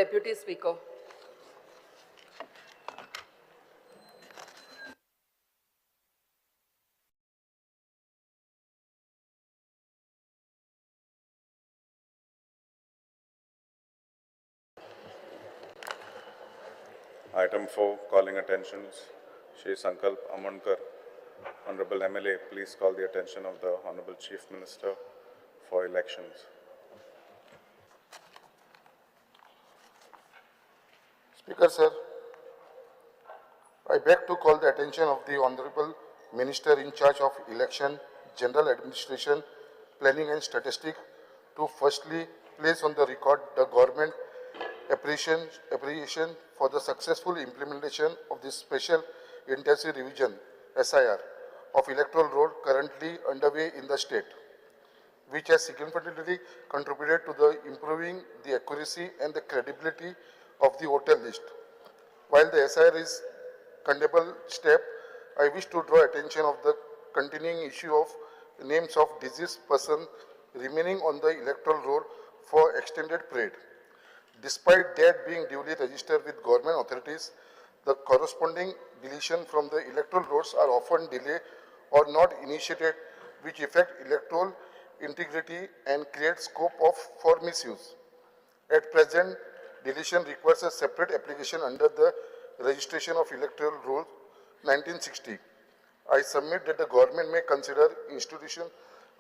Deputy Speaker. Item 4, calling attentions. Shri Sankalp Amankar, Honorable MLA, please call the attention of the Honorable Chief Minister for elections. Speaker, sir, I beg to call the attention of the Honorable Minister in charge of Election, General Administration, Planning and Statistics to firstly place on the record the government appreciation for the successful implementation of the Special Intensive Revision (SIR) of electoral roll currently underway in the state, which has significantly contributed to the improving the accuracy and the credibility of the voter list. While the SIR is commendable step, I wish to draw attention of the continuing issue of names of deceased persons remaining on the electoral roll for extended period. Despite that being duly registered with government authorities, the corresponding deletion from the electoral rolls are often delayed or not initiated, which affect electoral integrity and create scope for misuse. At present, deletion requires a separate application under the Registration of Electoral Rolls 1960. I submit that the government may consider institution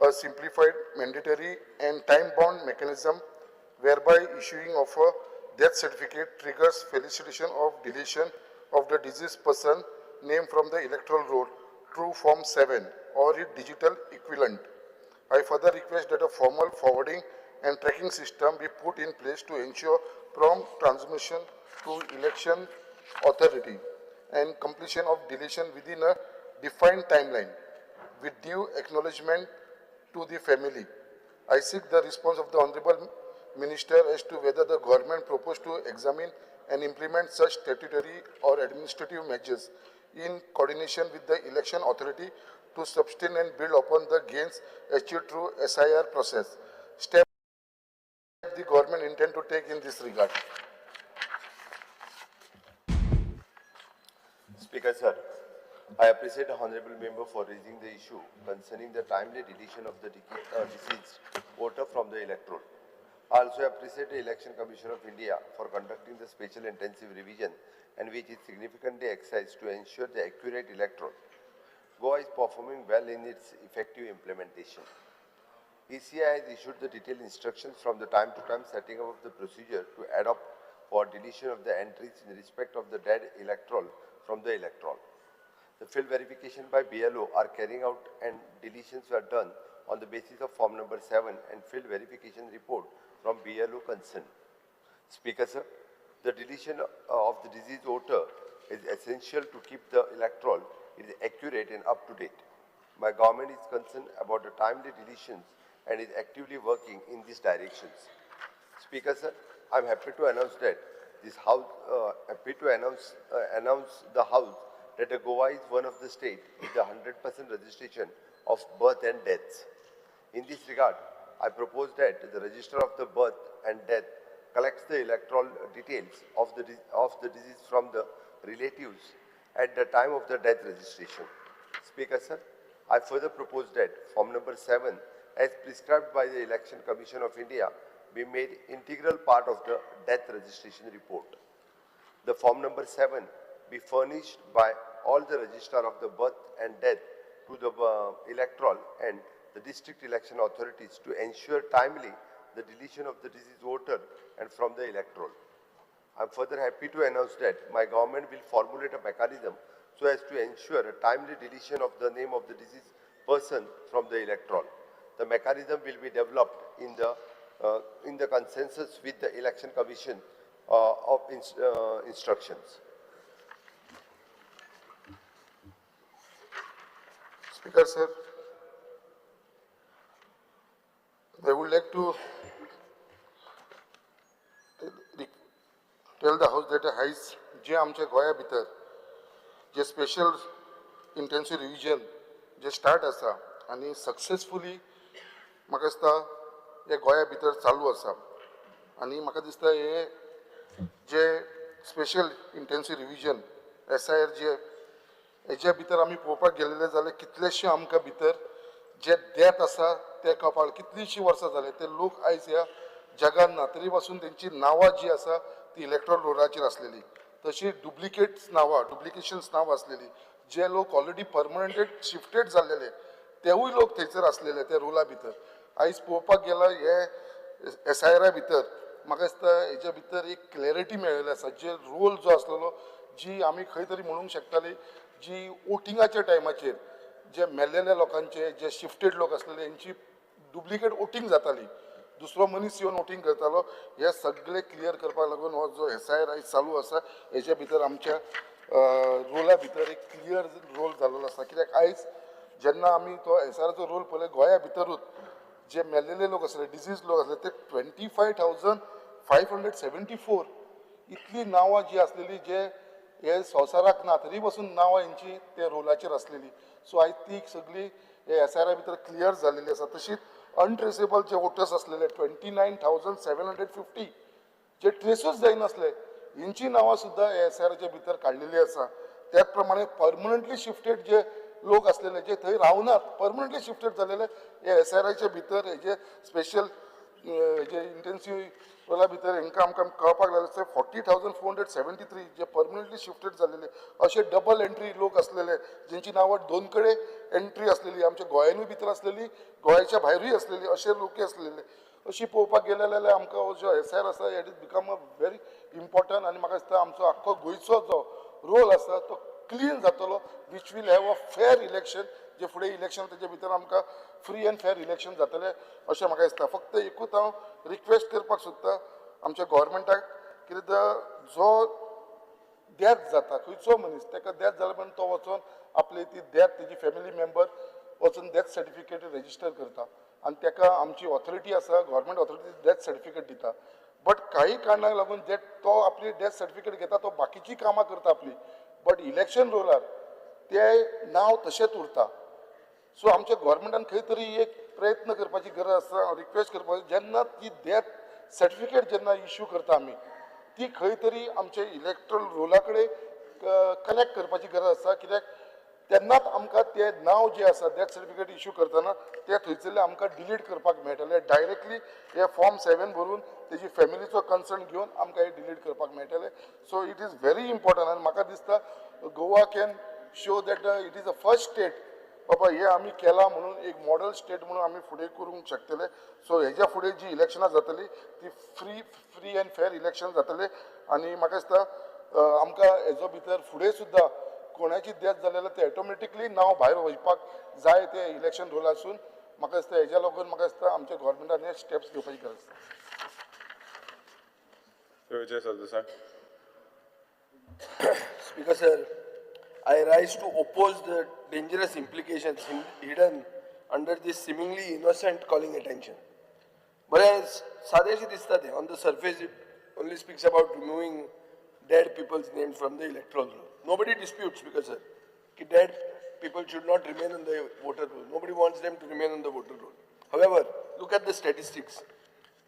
a simplified, mandatory and time-bound mechanism whereby issuing of a death certificate triggers felicitation of deletion of the deceased person name from the electoral roll through Form 7 or its digital equivalent. I further request that a formal forwarding and tracking system be put in place to ensure prompt transmission to election authority and completion of deletion within a defined timeline with due acknowledgement to the family. I seek the response of the Honorable Minister as to whether the government propose to examine and implement such statutory or administrative measures in coordination with the election authority to sustain and build upon the gains achieved through SIR process. Steps the government intend to take in this regard. Speaker, sir, I appreciate the honourable member for raising the issue concerning the timely deletion of the deceased voter from the electoral. I also appreciate the Election Commission of India for conducting the special intensive revision and which is significantly exercised to ensure the accurate electoral. Goa is performing well in its effective implementation. ECI has issued the detailed instructions from the time to time setting up of the procedure to adopt for deletion of the entries in respect of the dead electoral from the electoral. The field verification by BLO are carrying out and deletions were done on the basis of form number 7 and field verification report from BLO concerned. Speaker, sir, the deletion of the deceased voter is essential to keep the electoral accurate and up to date. My government is concerned about the timely deletions and is actively working in these directions. Speaker, sir, I am happy to announce that this House, announce the House that Goa is one of the states with the 100% registration of birth and deaths. In this regard, I propose that the register of the birth and death collects the electoral details of the deceased from the relatives at the time of the death registration. Speaker, sir, I further propose that form number 7, as prescribed by the Election Commission of India, be made integral part of the death registration report. The form number 7 be furnished by all the registrar of the birth and death to the electoral and the district election authorities to ensure timely the deletion of the deceased voter and from the electoral. I am further happy to announce that my government will formulate a mechanism so as to ensure a timely deletion of the name of the deceased person from the electoral. The mechanism will be developed in the consensus with the Election Commission of instructions. Speaker, sir, I would like to tell the House that हायस जे आमच्या गोंया भितर जे special intensive revision जे start आसा आनी successfully म्हाका दिसता हे गोंया भितर चालू आसा आनी म्हाका दिसता हे जे स्पेशल इंटेन्सिव रिविजन SIR जे हेच्या भितर आमी पळोवपाक गेलेले जाल्यार कितलेशे आमकां भितर जे डेथ आसा ते कपाळ कितलींशीं वर्सां जाले ते लोक आयज ह्या जगान ना तरी पासून तेंची नांवां जी आसा ती इलेक्ट्रॉल रोलाचेर आसलेली तशी डुप्लिकेट्स नांवां डुप्लिकेशन्स नांवां आसलेली जे लोक ऑलरेडी परमनंटेड शिफ्टेड जाल्लेले तेवूय लोक थंयसर आसलेले ते रोला भितर आयज पळोवपाक गेल्यार हे SIR भितर म्हाका दिसता हेच्या भितर एक क्लॅरिटी मेळिल्ली आसा जे रोल जो आसलेलो जी आमी खंय तरी म्हणूंक शकताली जी वोटिंगाच्या टायमाचेर जे मेल्लेल्या लोकांचे जे शिफ्टेड लोक आसलेले हेंची डुप्लिकेट वोटिंग जाताली दुसरो मनीस येवन वोटिंग करतालो हे सगळे क्लियर करपाक लागून हो जो SIR आयज चालू आसा हेच्या भितर आमच्या रोला भितर एक क्लियर रोल जाल्लो आसा कित्याक आयज जेन्ना आमी तो SIRचो रोल पळय गोंया भितरूच जे मेल्लेले लोक आसले डिजीज लोक आसले ते 25,574 इतली नांवां जी आसलेली जे हे संवसाराक ना तरी पासून नांवां हेंची ते रोलाचेर आसलेली सो आयज ती सगळी हे SIR भितर क्लियर जाल्लेली आसा तशीच अनट्रेसेबल जे वोटर्स आसलेले 29,750 जे ट्रेसूच जायनासले हेंची नांवां सुद्दां हे SIRच्या भितर काडलेली आसा त्याच प्रमाणे परमनंटली शिफ्टेड जे लोक आसलेले जे थंय रावनात परमनंटली शिफ्टेड जालेले हे SIRच्या भितर हेजे स्पेशल हेजे इंटेन्सिव रोला भितर हेंकां आमकां कळपाक लागले 40,473 जे परमनंटली शिफ्टेड जालेले अशे डबल एंट्री लोक आसलेले जेंची नांवां दोन कडेन एंट्री आसलेली आमच्या गोंयानूय भितर आसलेली गोंयाच्या भायरूय आसलेली अशे लोक आसलेले अशी पळोवपाक गेले जाल्यार आमकां हो जो SIR आसा it is become a very important आनी म्हाका दिसता आमचो आख्खो गोंयचो जो रोल आसा तो क्लीन जातलो which will have a fair election जे फुडें इलेक्शन तेजे भितर आमकां फ्री एंड फेअर इलेक्शन जातलें अशें म्हाका दिसता फक्त एकूच हांव रिक्वेस्ट करपाक सोदतां आमच्या गोवोरमेंटाक कित्याक जो डेथ जाता खंयचो मनीस ताका डेथ जाले पण तो वचून आपली ती डेथ तेजी फॅमिली मेंबर वचून डेथ सर्टिफिकेट रेजिस्टर करता आनी ताका आमची ऑथॉरिटी आसा गव्हर्मेंट ऑथॉरिटी डेथ सर्टिफिकेट दिता बट काही कारणाक लागून जे तो आपली डेथ सर्टिफिकेट घेता तो बाकीची कामां करता आपली बट इलेक्शन रोलार ते नांव तशेंच उरता सो आमच्या गव्हर्मेंटान खंय तरी एक प्रयत्न करपाची गरज आसा रिक्वेस्ट करपाची जेन्ना ती डेथ सर्टिफिकेट जेन्ना इश्यू करता आमी ती खंय तरी आमचे इलेक्ट्रल रोला कडेन कनेक्ट करपाची गरज आसा कित्याक तेन्नाच आमकां ते नांव जे आसा डेथ सर्टिफिकेट इश्यू करतना ते थंयसरले आमकां डिलीट करपाक मेळटले डायरेक्टली हे फॉर्म 7 भरून तेजी फॅमिलीचो कन्सर्न घेवन आमकां हे डिलीट करपाक मेळटले so it is very important आनी म्हाका दिसता Goa can show that it is a first state बाबा हे आमी केला म्हणून एक मॉडल स्टेट म्हणून आमी फुडें करूंक शकतले सो हेज्या फुडें जी इलेक्शनां जातली ती फ्री एंड फेअर इलेक्शन जातले आनी म्हाका दिसता आमकां हेजो भितर फुडें सुद्दां कोणाची डेथ जाल्यार ते ऑटोमॅटिकली नांव भायर वचपाक जाय ते इलेक्शन रोलासून म्हाका दिसता हेज्या लागून म्हाका दिसता आमच्या गव्हर्मेंटान हे स्टेप्स घेवपाची गरज आसा Vijay Sardesai. Speaker sir, I rise to oppose the dangerous implications hidden under this seemingly innocent calling attention. But सादेशी दिसता ते on the surface it only speaks about removing dead people's names from the electoral roll. Nobody disputes, Speaker sir, that dead people should not remain on the voter roll. Nobody wants them to remain on the voter roll. However, look at the statistics.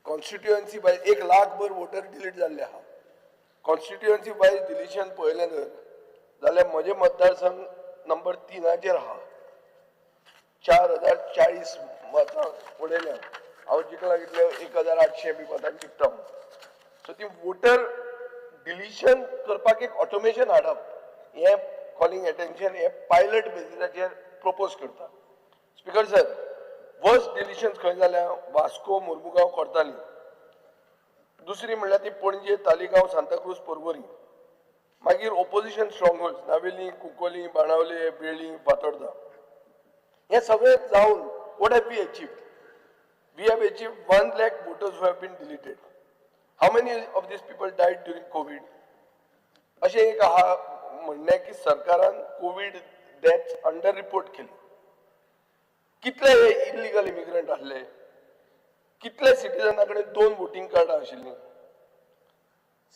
Constituency by 1 lakh भर voter delete जाल्ले आहा. Constituency wise deletion पळयलें जर जाल्यार म्हजे मतदारसंघ number 3 आहा 4040 मतां उडयल्या हांव जिखला कितले 1800 बी मतां जिखता सो ती वोटर डिलिशन करपाक एक ऑटोमेशन हाडप हे कॉलिंग अटेंशन हे पायलट बेसिसाचेर प्रपोज करता स्पीकर सर वर्स्ट डिलिशन खंय जाल्या वास्को मुर्मुगांव कोर्ताली दुसरी म्हणल्यार ती पणजे तालिगांव सांताक्रूज पर्वरी मागीर opposition strongholds Navelim Cuncolim Benaulim बेळी फातोर्डा हे सगळे जावन what have we achieved we have achieved 1 lakh voters who have been deleted. How many of these people died during COVID? अशें एक आहा म्हणणें की सरकारान कोविड डेथ्स अंडर रिपोर्ट केली कितले इल्लीगल इमिग्रंट आसले कितले सिटिजना कडेन 2 वोटिंग कार्डां आशिल्लीं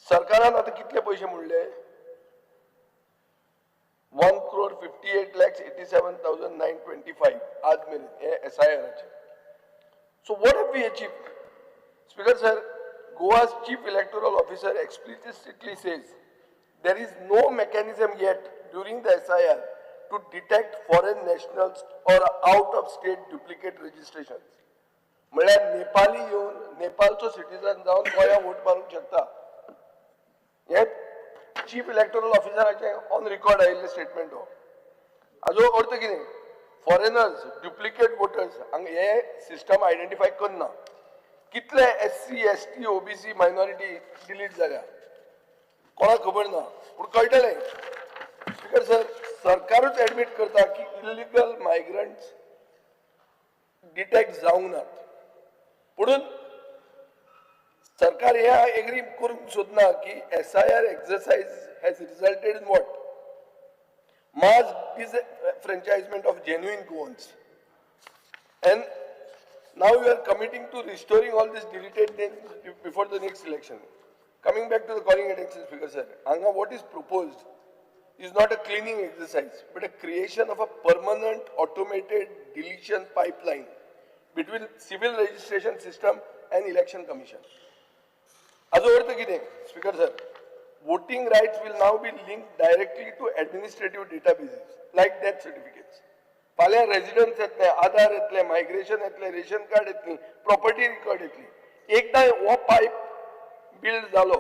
सरकारान आतां कितले पयशे म्हणले 1,58,87,925 आज मेरेन हे SIR चे. So what have we achieved? Speaker sir, Goa's chief electoral officer explicitly says there is no mechanism yet during the SIR to detect foreign nationals or out-of-state duplicate registrations. म्हळ्यार नेपाली येवन नेपाळचो सिटीजन जावन गोंया vote मारूंक शकता. हे chief electoral ऑफिसराचे on record आयिल्ले statement हो. हाजो अर्थ कितें? Foreigners, duplicate voters हांगा हे सिस्टम आयडेंटिफाय करना. कितले SC, ST, OBC minority delete जाल्या कोणाक खबर ना, पूण कळटलें. स्पीकर सर, सरकारूच एडमिट करता की इलिगल मायग्रंट्स डिटेक्ट जावंक नात. म्हणून सरकार हे एग्री करूंक सोदना की SIR exercise has resulted in what? Mass disenfranchisement of genuine Goans. And now you are committing to restoring all these deleted names before the next election. Coming back to the calling attention, Speaker sir, Anga, what is proposed is not a cleaning exercise, but a creation of a permanent automated deletion pipeline between civil registration system and election commission. Hajo arth कितें? Speaker sir, voting rights will now be linked directly to administrative databases like death certificates. फाल्यां residence येतले, आधार येतले, migration येतले, ration card येतली, property record येतली. एकदां हो pipe build जालो,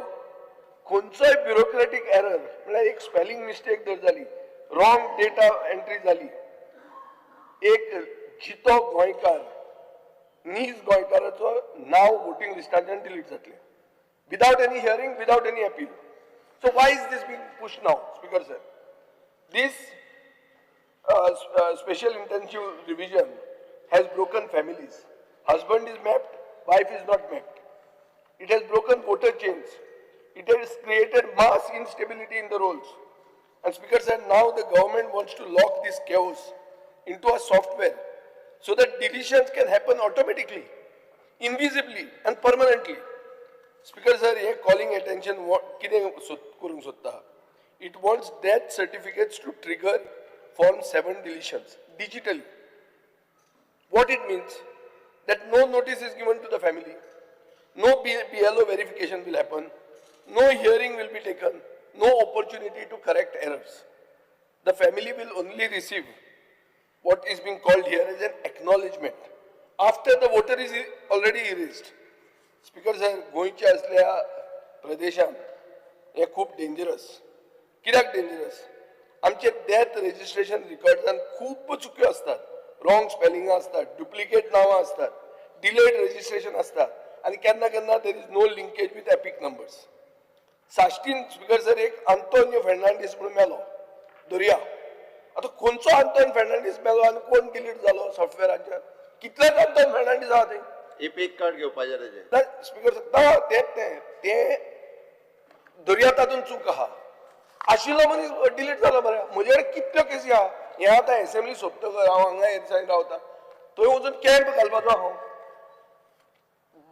खंयचोय ब्युरोक्रेटिक एरर म्हळ्यार एक स्पेलिंग मिस्टेक जर जाली, रॉंग डेटा एंट्री जाली, एक जितो गोंयकार, नीज गोंयकाराचो नाव वोटिंग लिस्टांतल्यान डिलीट जातलें. Without any hearing, without any appeal. So why is this being pushed now, Speaker sir? This special intensive revision has broken families. Husband is mapped, wife is not mapped. It has broken voter chains. It has created mass instability in the rolls. And Speaker sir, now the government wants to lock this chaos into a software so that deletions can happen automatically, invisibly and permanently. Speaker sir, he calling attention कितें करूंक सोदता. It wants death certificates to trigger Form 7 deletions digitally. What it means? That no notice is given to the family, no BLO verification will happen, no hearing will be taken, no opportunity to correct errors. The family will only receive what is being called here as an acknowledgement after the voter is already erased. Speaker sir, गोंयच्या असल्या प्रदेशांत हे खूब dangerous. कित्याक dangerous? आमचे death registration रिकॉर्ड्सान खूब चुक्यो असतात, wrong spelling असतात, duplicate नावां असतात, डिलेड रजिस्ट्रेशन असतात, आणि केन्ना केन्ना there is no linkage with EPIC numbers. साश्टीन स्पीकर सर एक आंतोनियो फेर्नांडीस म्हणून मेलो दर्या. आतां खंयचो आंतोनियो फेर्नांडीस मेलो आनी कोण डिलीट जालो सॉफ्टवेरांचेर? कितलेच आंतोनियो फेर्नांडीस आहा थंय. एपिक कार्ड घेवपाचें तेजें. स्पीकर सर ते दर्या तातूंत चूक आहा. आशिल्लो मनीस डिलीट जालो मरे. म्हजे कडेन कितल्यो केसी आहा. हे आतां एसेंब्ली सोंपतकर हांव हांगा एरसायन रावता, थंय वचून कॅम्प घालपाचो हांव.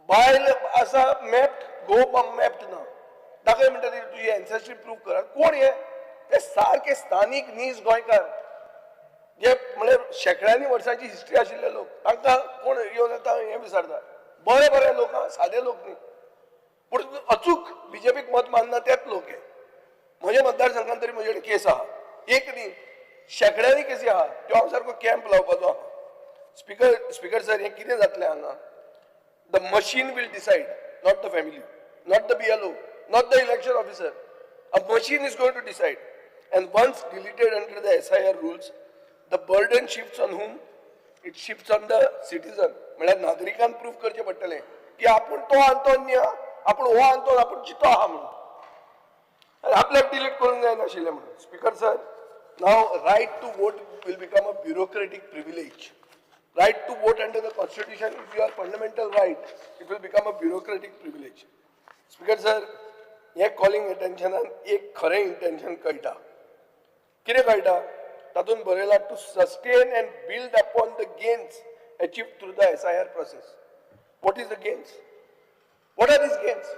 बायल आसा मॅप्ड, गो मॅप्ड ना. ताका म्हणटा ती तुजी एन्सेस्ट्री प्रूव्ह कर. कोण हे? ते सारके स्थानीक नीज गोंयकार जे म्हळ्यार शेकड्यांनी वर्सांची हिस्ट्री आशिल्ले लोक. तांकां कोण येवन येता हें विचारता. बरे बरे लोक आहा, सादे लोक न्ही, पूण अचूक बीजेपीक मत मानना तेच लोक हे. म्हज्या मतदारसंघांत तरी म्हजे कडेन केस आहा, एक न्ही शेकड्यांनी केसी आहा, त्यो हांव सारको कॅम्प लावपाचो आहा. स्पीकर सर, हें कितें जातलें हांगा? The machine will decide, not the family, not the BLO, not the election officer. A machine is going to decide. And once deleted under the SIR rules, the burden shifts on whom? It shifts on the citizen. म्हळ्यार नागरिकान prove करचें पडटलें की आपूण तो आंतोन्य, आपूण हो आंतोन, आपूण चितो आहा म्हणून. आपल्याक डिलीट करूंक जायनाशिल्लें म्हणून. स्पीकर सर, नाव right to vote will become a bureaucratic privilege. Right to vote under the constitution is your fundamental right. It will become a bureaucratic privilege. Speaker sir, हे कॉलिंग अटेन्शनान एक खरें इंटेन्शन कळटा. कितें कळटा? तातूंत बरयलां to sustain and build upon the gains achieved through the SIR process. What is the gains? What are these gains?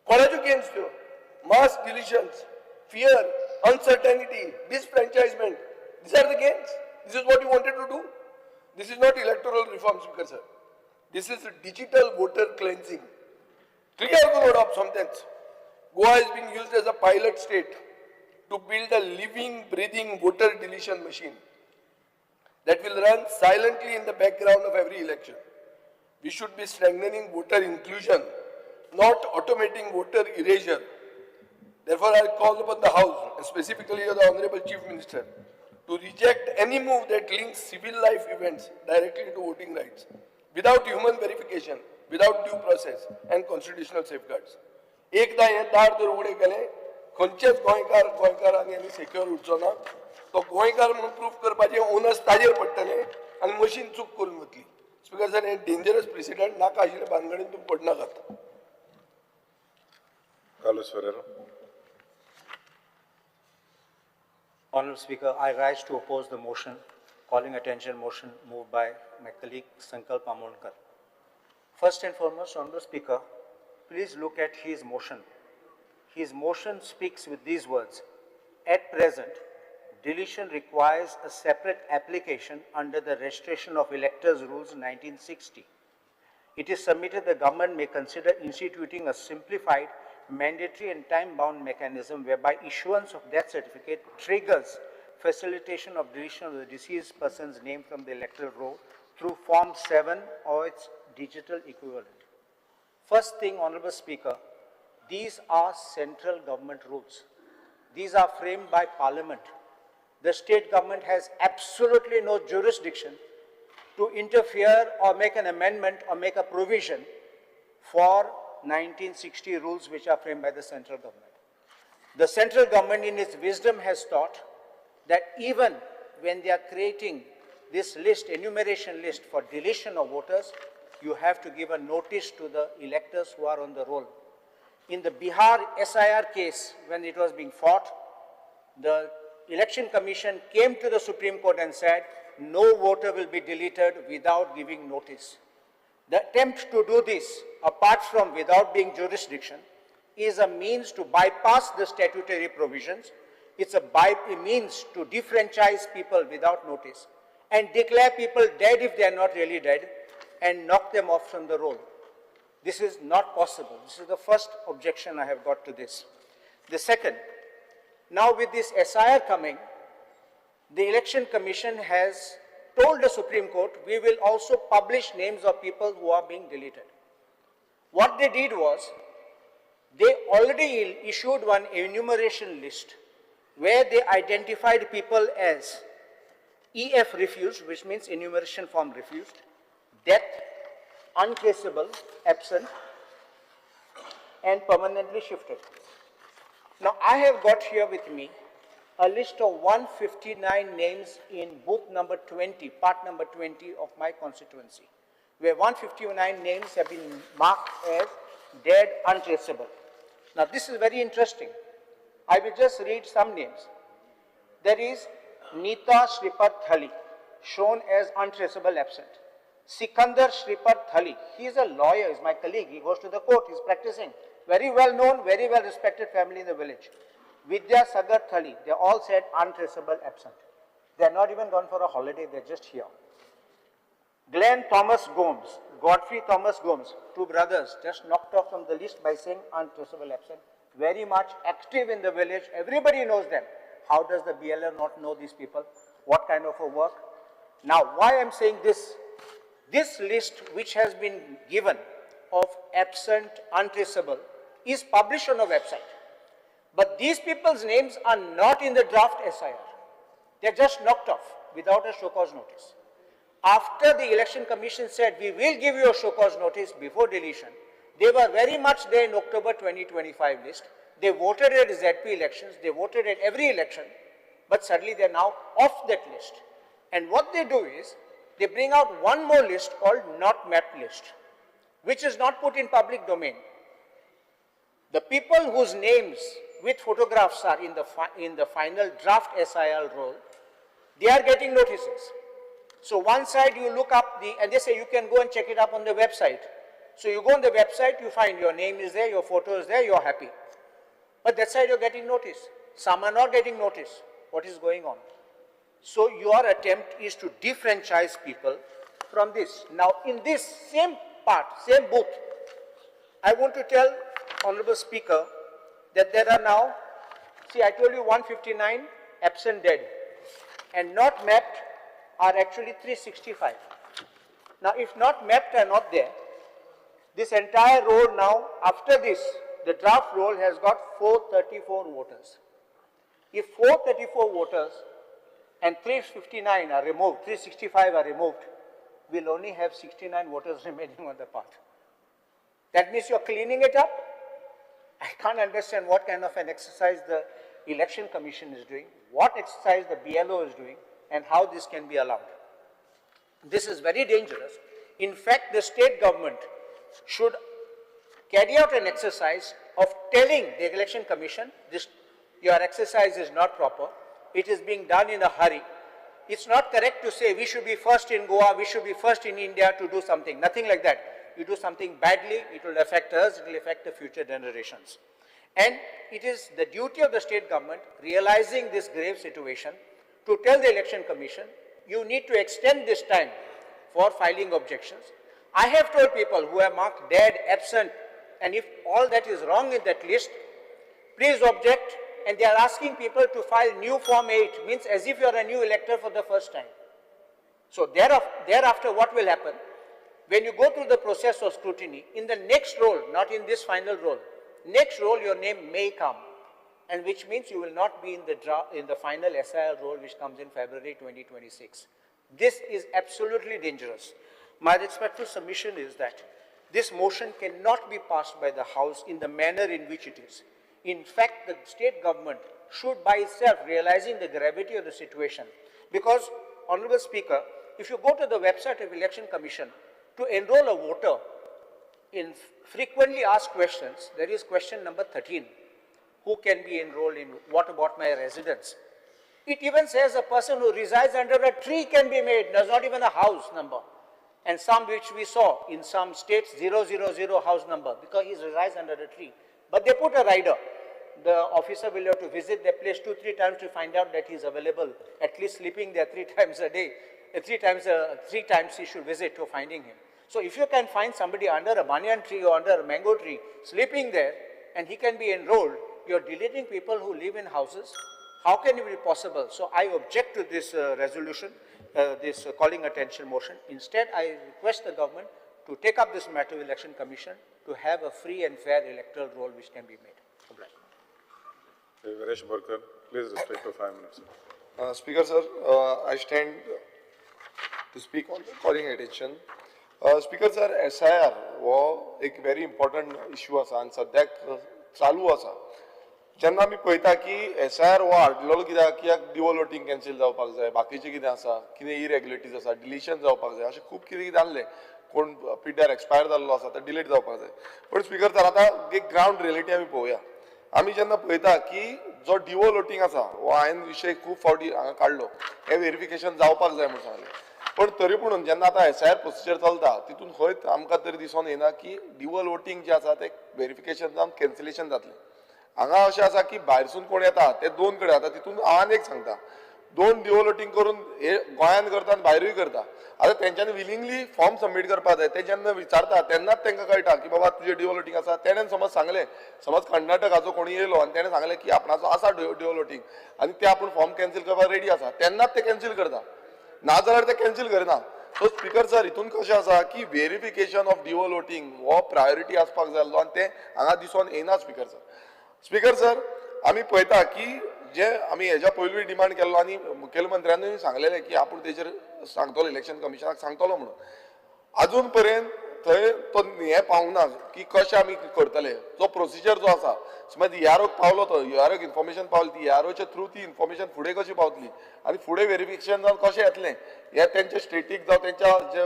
कोणाच्यो गेन्स त्यो? Mass deletions, fear, uncertainty, disfranchisement. These are the gains. This is what you wanted to do. This is not electoral reform, Speaker sir. This is digital voter cleansing. Clear code of something. Goa is being used as a pilot state to build a living, breathing voter deletion machine that will run silently in the background of every election. We should be strengthening voter inclusion, not automating voter erasure. Therefore, I call upon the House, and specifically the Honorable Chief Minister, to reject any move that links civil life events directly to voting rights, without human verification, without due process and constitutional safeguards. एकदा हे दार जर उघडे केले, खंयचेच गोंयकारांक यांनी secure उरचो ना, तो गोंयकार म्हणून प्रूफ करपाचे ओनस ताजेर पडटले आनी मशीन चूक करून वतली. स्पीकर सर, हे डेंजरस प्रेसिडेंट नाका आशिल्ले भानगडीन तुम्ही पडनाकात. Carlos Ferreira. Honourable Speaker, I rise to oppose the motion, calling attention motion moved by my colleague Sankalp Amondkar. First and foremost, Honourable Speaker, please look at his motion. His motion speaks with these words: at present, deletion requires a separate application under the Registration of Electors Rules 1960. It is submitted the government may consider instituting a simplified, mandatory and time-bound mechanism whereby issuance of death certificate triggers facilitation of deletion of the deceased person's name from the electoral roll through Form 7 or its digital equivalent. First thing, Honourable Speaker, these are central government rules. These are framed by Parliament. The state government has absolutely no jurisdiction to interfere or make an amendment or make a provision for 1960 rules which are framed by the central government. The central government in its wisdom has thought that even when they are creating this list, enumeration list for deletion of voters, you have to give a notice to the electors who are on the roll. In the Bihar SIR case, when it was being fought, the Election Commission came to the Supreme Court and said, no voter will be deleted without giving notice. The attempt to do this, apart from without being jurisdiction, is a means to bypass the statutory provisions. It's a means to defranchise people without notice and declare people dead if they are not really dead and knock them off from the roll. This is not possible. This is the first objection I have got to this. The second, now with this SIR coming, the Election Commission has told the Supreme Court, we will also publish names of people who are being deleted. What they did was, they already issued one enumeration list where they identified people as EF refused, which means enumeration form refused, death, untraceable, absent, and permanently shifted. Now, I have got here with me a list of 159 names in booth number 20, part number 20 of my constituency, where 159 names have been marked as dead, untraceable. Now, this is very interesting. I will just read some names. There is Neeta Shripad Thali, shown as untraceable, absent. Sikandar Shripad Thali, he is a lawyer, is my colleague, he goes to the court, he is practicing. Very well known, very well respected family in the village. Vidya Sagar Thali, they all said untraceable, absent. They are not even gone for a holiday, they are just here. Glenn Thomas Gomes, Godfrey Thomas Gomes, two brothers, just knocked off from the list by saying untraceable, absent. Very much active in the village, everybody knows them. How does the BLR not know these people? What kind of a work? Now, why I am saying this? This list which has been given of absent, untraceable, is published on a website. But these people's names are not in the draft SIR. They are just knocked off without a show cause notice. After the Election Commission said, we will give you a show cause notice before deletion, they were very much there in October 2025 list. They voted at ZP elections, they voted at every election, but suddenly they are now off that list. And what they do is, they bring out one more list called not mapped list, which is not put in public domain. The people whose names with photographs are in the final draft SIR roll, they are getting notices. So one side you look up and they say you can go and check it up on the website. So you go on the website, you find your name is there, your photo is there, you're happy. But that side you're getting notice. Some are not getting notice. What is going on? So your attempt is to defranchise people from this. Now in this same part, same booth, I want to tell Honorable Speaker that there are now, see, I told you 159 absent dead, and not mapped are actually 365. Now, if not mapped are not there, this entire roll now, after this, the draft roll has got 434 voters. If 434 voters and 359 are removed, 365 are removed, we'll only have 69 voters remaining on the path. That means you're cleaning it up. I can't understand what kind of an exercise the Election Commission is doing, what exercise the BLO is doing, and how this can be allowed. This is very dangerous. In fact, the state government should carry out an exercise of telling the Election Commission, your exercise is not proper, it is being done in a hurry. It's not correct to say we should be first in Goa, we should be first in India to do something, nothing like that. You do something badly, it will affect us, it will affect the future generations. And it is the duty of the state government, realizing this grave situation, to tell the Election Commission, you need to extend this time for filing objections. I have told people who have marked dead, absent, and if all that is wrong in that list, please object. And they are asking people to file new Form 8, means as if you are a new elector for the first time. So thereafter what will happen? When you go through the process of scrutiny, in the next roll, not in this final roll, next roll your name may come, and which means you will not be in the final SIR roll which comes in February 2026. This is absolutely dangerous. My respectful submission is that this motion cannot be passed by the House in the manner in which it is. In fact, the state government should by itself, realizing the gravity of the situation, because, Honorable Speaker, if you go to the website of Election Commission to enroll a voter in frequently asked questions, there is question number 13. Who can be enrolled in? What about my residence? It even says a person who resides under a tree can be made. There's not even a house number. And some which we saw in some states, 000 house number, because he resides under a tree. But they put a rider. The officer will have to visit their place 2-3 times to find out that he is available, at least sleeping there 3 times a day. 3 times he should visit to finding him. So if you can find somebody under a banyan tree or under a mango tree, sleeping there, and he can be enrolled, you're deleting people who live in houses. How can it be possible? So I object to this resolution, this calling attention motion. Instead, I request the government to take up this matter with Election Commission to have a free and fair electoral roll which can be made. Viresh Borkar, please restrict to 5 minutes. Speaker sir, I stand to speak on the calling attention. Speaker sir, SIR हो एक very important issue आसा आनी सद्याक चालू आसा. जेन्ना आमी पळयता की SIR हो हाडलेलो कित्याक डिवोलोटिंग कॅन्सील जावपाक जाय, बाकीचे कितें आसा, कितें इरेग्युलेटरीज आसा, डिलिशन जावपाक जाय, अशें खूब कितें जाल्लें. कोण पिड्ड्यार एक्सपायर जाल्लो आसा तो डिलीट जावपाक जाय. पण स्पीकर सर आतां एक ग्राउंड रियलिटी आमी पळोवया. आमी जेन्ना पळयता की जो डिवोलोटिंग आसा हो हांवें विशय खूब फावटी हांगा काडलो, हें व्हेरिफिकेशन जावपाक जाय म्हणून सांगलें. पण तरी पूण जेन्ना आतां SIR प्रोसिजर चलता तितून खंयच आमकां तरी दिसून येना की डिवल वोटींग जें आसा तें व्हेरिफिकेशन जावन कॅन्सलेशन जातलें. हांगा अशें आसा की भायरसून कोण येता ते 2 कडेन आतां तितून हांव एक सांगता, 2 डिवोलोटिंग करून हे गोंयान करता आनी भायरूय करता. आतां तेंच्यांनी विलिंगली फॉर्म सबमीट करपाक जाय. ते जेन्ना विचारता तेन्नाच तांकां कळटा की बाबा तुजें डिवोलोटिंग आसा. तेणेन समज सांगलें, समज कर्नाटकाचो कोणी येयलो आनी तेणें सांगलें की आपणाचो आसा डिवोलोटिंग आनी ते आपूण फॉर्म कॅन्सील करपाक रेडी आसा, तेन्नाच ते कॅन्सील करता, नाजाल्यार ते कॅन्सील करना. सो स्पीकर सर, हितून कशें आसा की व्हेरिफिकेशन ऑफ डिवोलोटिंग हो प्रायोरिटी आसपाक जाय आसलो आनी ते हांगा दिसून येना. स्पीकर सर, स्पीकर सर, आमी पळयता की जे आमी हेज्या पयलीं डिमांड केल्लो आनी मुखेलमंत्र्यानूय सांगलेलें की आपूण तेजेर सांगतलो, इलेक्शन कमिशनाक सांगतलो म्हणून. अजून पर्यंत थंय तो हें पावना की कशें आमी करतले. जो प्रोसिजर जो आसा, समज EROक पावलो तो, EROक इन्फॉर्मेशन पावली, ती EROच्या थ्रू ती इन्फॉर्मेशन फुडें कशी पावतली आनी फुडें व्हेरिफिकेशन जावन कशें येतलें हें तेंचे स्टेटीक जावं तेंच्या जे